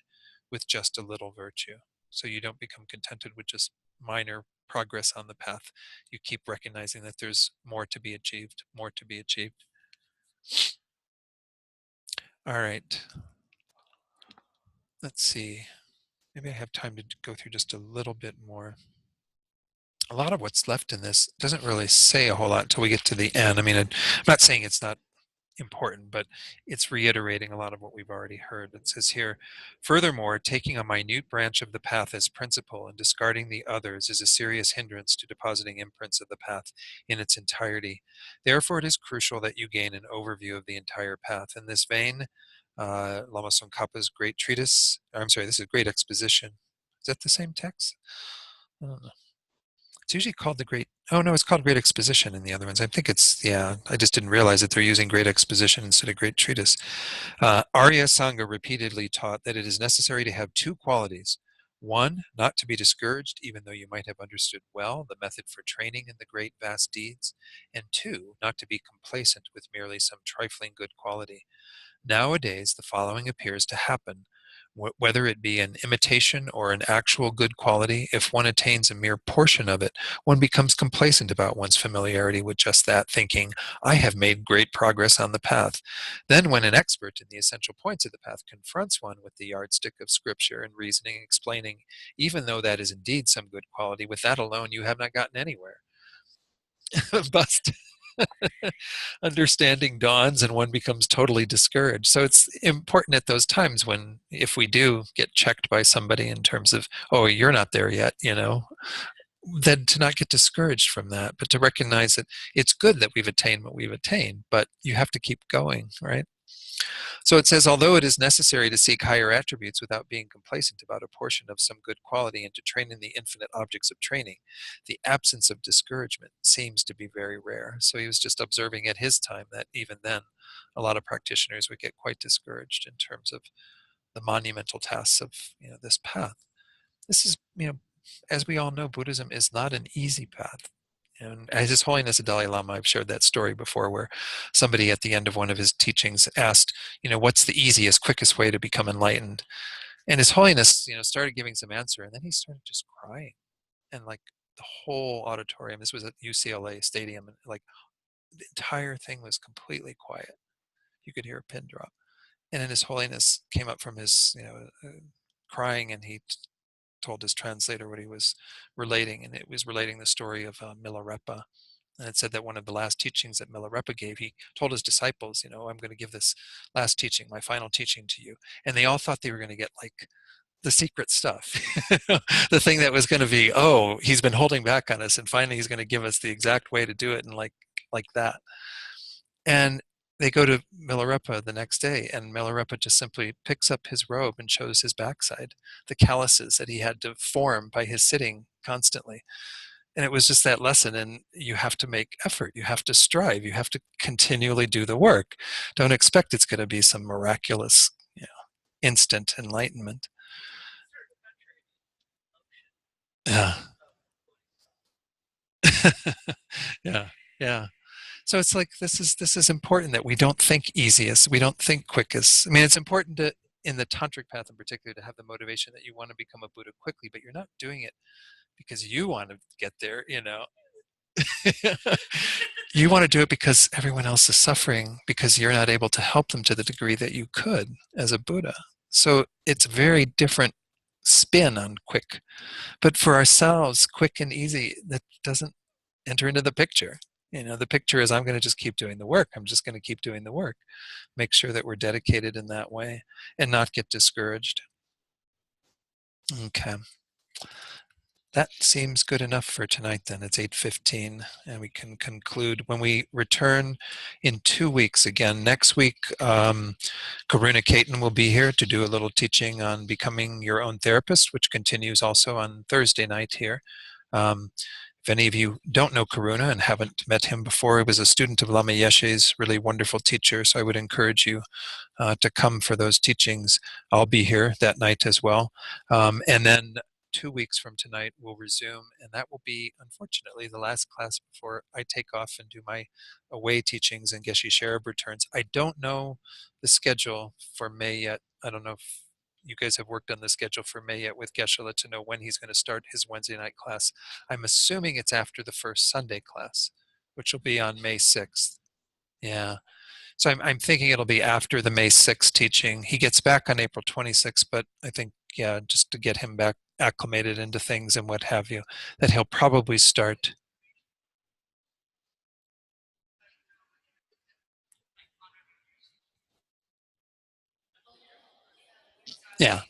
Speaker 1: with just a little virtue. So you don't become contented with just minor progress on the path. You keep recognizing that there's more to be achieved, more to be achieved. All right. Let's see. Maybe I have time to go through just a little bit more. A lot of what's left in this doesn't really say a whole lot until we get to the end. I mean, I'm not saying it's not important, but it's reiterating a lot of what we've already heard. It says here, furthermore, taking a minute branch of the path as principle and discarding the others is a serious hindrance to depositing imprints of the path in its entirety. Therefore, it is crucial that you gain an overview of the entire path. In this vein, Lama Tsongkhapa's great treatise, this is Great Exposition. Is that the same text? I don't know. It's usually called it's called Great Exposition in the other ones. I think I just didn't realize that they're using Great Exposition instead of Great Treatise. Arya Sangha repeatedly taught that it is necessary to have two qualities. One, not to be discouraged, even though you might have understood well the method for training in the great vast deeds. And two, not to be complacent with merely some trifling good quality. Nowadays, the following appears to happen. Whether it be an imitation or an actual good quality, if one attains a mere portion of it, one becomes complacent about one's familiarity with just that, thinking, I have made great progress on the path. Then when an expert in the essential points of the path confronts one with the yardstick of scripture and reasoning, explaining, even though that is indeed some good quality, with that alone you have not gotten anywhere. Bust. Understanding dawns and one becomes totally discouraged. So it's important at those times if we do get checked by somebody in terms of, oh, you're not there yet, then to not get discouraged from that, but to recognize that it's good that we've attained what we've attained, but you have to keep going, right? So it says, although it is necessary to seek higher attributes without being complacent about a portion of some good quality and to train in the infinite objects of training, the absence of discouragement seems to be very rare. So he was just observing at his time that even then, a lot of practitioners would get quite discouraged in terms of the monumental tasks of this path. This is, as we all know, Buddhism is not an easy path. And as His Holiness the Dalai Lama, I've shared that story before, where somebody at the end of one of his teachings asked, what's the easiest, quickest way to become enlightened? And His Holiness, started giving some answer, and then he started just crying, and like the whole auditorium. This was at UCLA Stadium, and like the entire thing was completely quiet. You could hear a pin drop, and then His Holiness came up from his, crying, and he told his translator what he was relating, and it was relating the story of Milarepa. And it said that one of the last teachings that Milarepa gave, he told his disciples, I'm going to give this last teaching, my final teaching to you. And they all thought they were going to get like the secret stuff, the thing that was going to be, oh, he's been holding back on us, and finally he's going to give us the exact way to do it, and like that. And they go to Milarepa the next day, and Milarepa just simply picks up his robe and shows his backside, the calluses that he had to form by his sitting constantly. And it was just that lesson. And you have to make effort. You have to strive. You have to continually do the work. Don't expect it's going to be some miraculous, instant enlightenment. Yeah. Yeah. Yeah. So it's like this is important that we don't think easiest, we don't think quickest. I mean, it's important to, in the tantric path in particular, to have the motivation that you want to become a Buddha quickly, but you're not doing it because you want to get there. You want to do it because everyone else is suffering because you're not able to help them to the degree that you could as a Buddha. So it's a very different spin on quick. But for ourselves, quick and easy, that doesn't enter into the picture. The picture is, I'm going to just keep doing the work. I'm just going to keep doing the work. Make sure that we're dedicated in that way and not get discouraged. Okay. That seems good enough for tonight then. It's 8:15 and we can conclude. When we return in 2 weeks again, next week, Karuna Ketan will be here to do a little teaching on becoming your own therapist, which continues also on Thursday night here. If any of you don't know Karuna and haven't met him before, he was a student of Lama Yeshe's, really wonderful teacher, so I would encourage you to come for those teachings. I'll be here that night as well. And then 2 weeks from tonight, we'll resume, and that will be, unfortunately, the last class before I take off and do my away teachings and Geshe Sherab returns. I don't know the schedule for May yet. I don't know if you guys have worked on the schedule for May yet with Geshe to know when he's going to start his Wednesday night class. I'm assuming it's after the first Sunday class, which will be on May 6th. Yeah. So I'm thinking it'll be after the May 6th teaching. He gets back on April 26th, but I think, yeah, just to get him back acclimated into things and what have you, that he'll probably start. Yeah.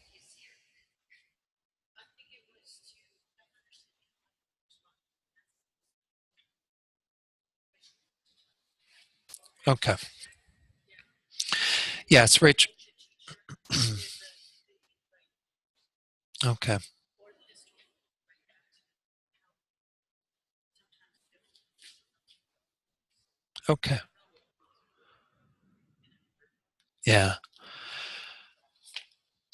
Speaker 1: Okay. Yes, Rachel. Okay. Okay. Yeah.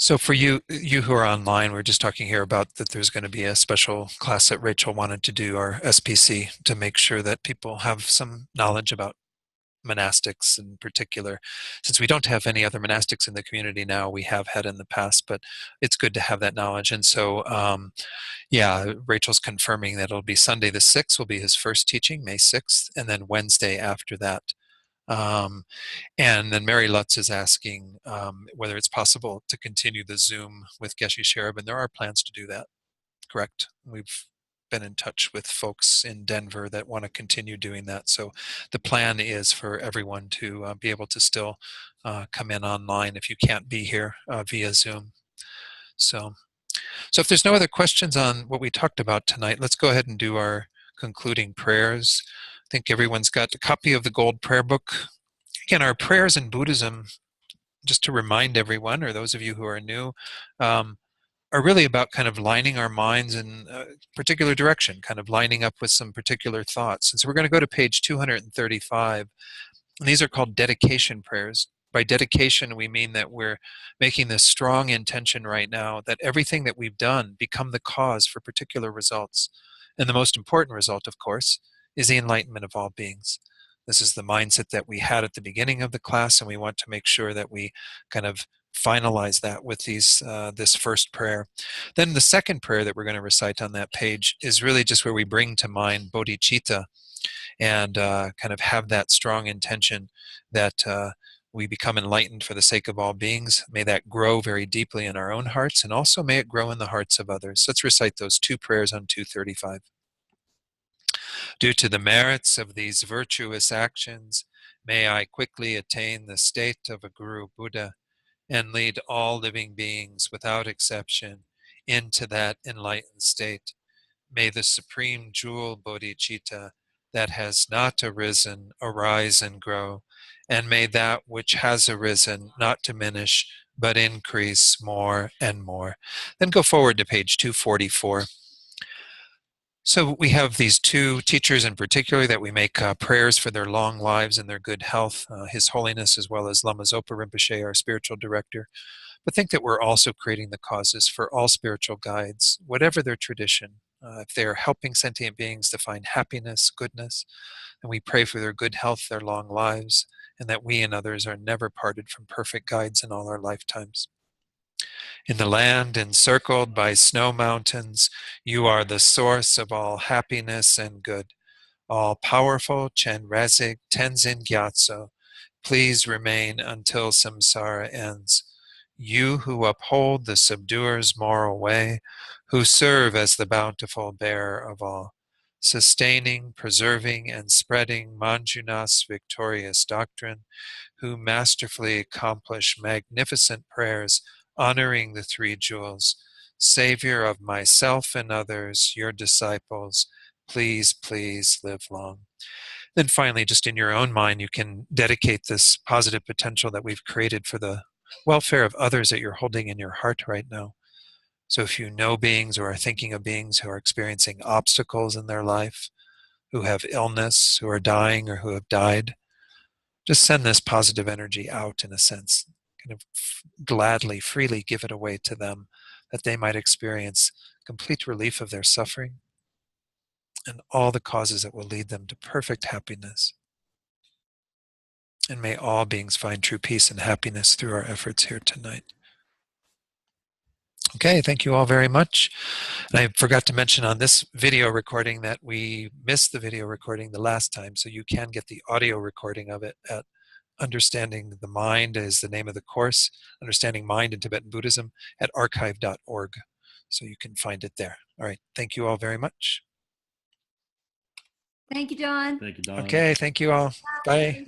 Speaker 1: So for you who are online, we're just talking here about that there's going to be a special class that Rachel wanted to do, our SPC, to make sure that people have some knowledge about monastics in particular. Since we don't have any other monastics in the community now, we have had in the past, but it's good to have that knowledge. And so, yeah, Rachel's confirming that it'll be Sunday the 6th will be his first teaching, May 6th, and then Wednesday after that. Um, and then Mary Lutz is asking whether it's possible to continue the Zoom with Geshe Sherab, and there are plans to do that, correct? We've been in touch with folks in Denver that want to continue doing that. So the plan is for everyone to be able to still come in online if you can't be here via Zoom. So So if there's no other questions on what we talked about tonight, let's go ahead and do our concluding prayers. I think everyone's got a copy of the Gold Prayer Book. Again, our prayers in Buddhism, just to remind everyone, or those of you who are new, are really about kind of lining our minds in a particular direction, kind of lining up with some particular thoughts. And so we're going to go to page 235. And these are called dedication prayers. By dedication, we mean that we're making this strong intention right now that everything that we've done become the cause for particular results. And the most important result, of course, is the enlightenment of all beings. This is the mindset that we had at the beginning of the class, and we want to make sure that we kind of finalize that with this first prayer. Then the second prayer that we're going to recite on that page is really just where we bring to mind bodhicitta, and kind of have that strong intention that we become enlightened for the sake of all beings. May that grow very deeply in our own hearts, and also may it grow in the hearts of others. Let's recite those two prayers on 235. Due to the merits of these virtuous actions, may I quickly attain the state of a Guru Buddha and lead all living beings without exception into that enlightened state. May the supreme jewel bodhicitta that has not arisen arise and grow, and may that which has arisen not diminish but increase more and more. Then go forward to page 244. So we have these two teachers in particular that we make prayers for their long lives and their good health, His Holiness as well as Lama Zopa Rinpoche, our spiritual director. But think that we're also creating the causes for all spiritual guides, whatever their tradition. If they are helping sentient beings to find happiness, goodness, and we pray for their good health, their long lives, and that we and others are never parted from perfect guides in all our lifetimes. In the land encircled by snow mountains, you are the source of all happiness and good. All powerful Chenrezig Tenzin Gyatso, please remain until samsara ends. You who uphold the subduer's moral way, who serve as the bountiful bearer of all, sustaining, preserving, and spreading Manjunath's victorious doctrine, who masterfully accomplish magnificent prayers honoring the three jewels, Savior of myself and others, your disciples, please, please live long. Then finally, just in your own mind, you can dedicate this positive potential that we've created for the welfare of others that you're holding in your heart right now. So if you know beings or are thinking of beings who are experiencing obstacles in their life, who have illness, who are dying, or who have died, just send this positive energy out in a sense, kind of gladly, freely give it away to them, that they might experience complete relief of their suffering and all the causes that will lead them to perfect happiness. And may all beings find true peace and happiness through our efforts here tonight. Okay, thank you all very much. And I forgot to mention on this video recording that we missed the video recording the last time, so you can get the audio recording of it at Understanding the Mind is the name of the course, Understanding Mind in Tibetan Buddhism, at archive.org. So you can find it there. All right, thank you all very much.
Speaker 2: Thank you, Don.
Speaker 3: Thank you, Don.
Speaker 1: Okay, thank you all. Bye.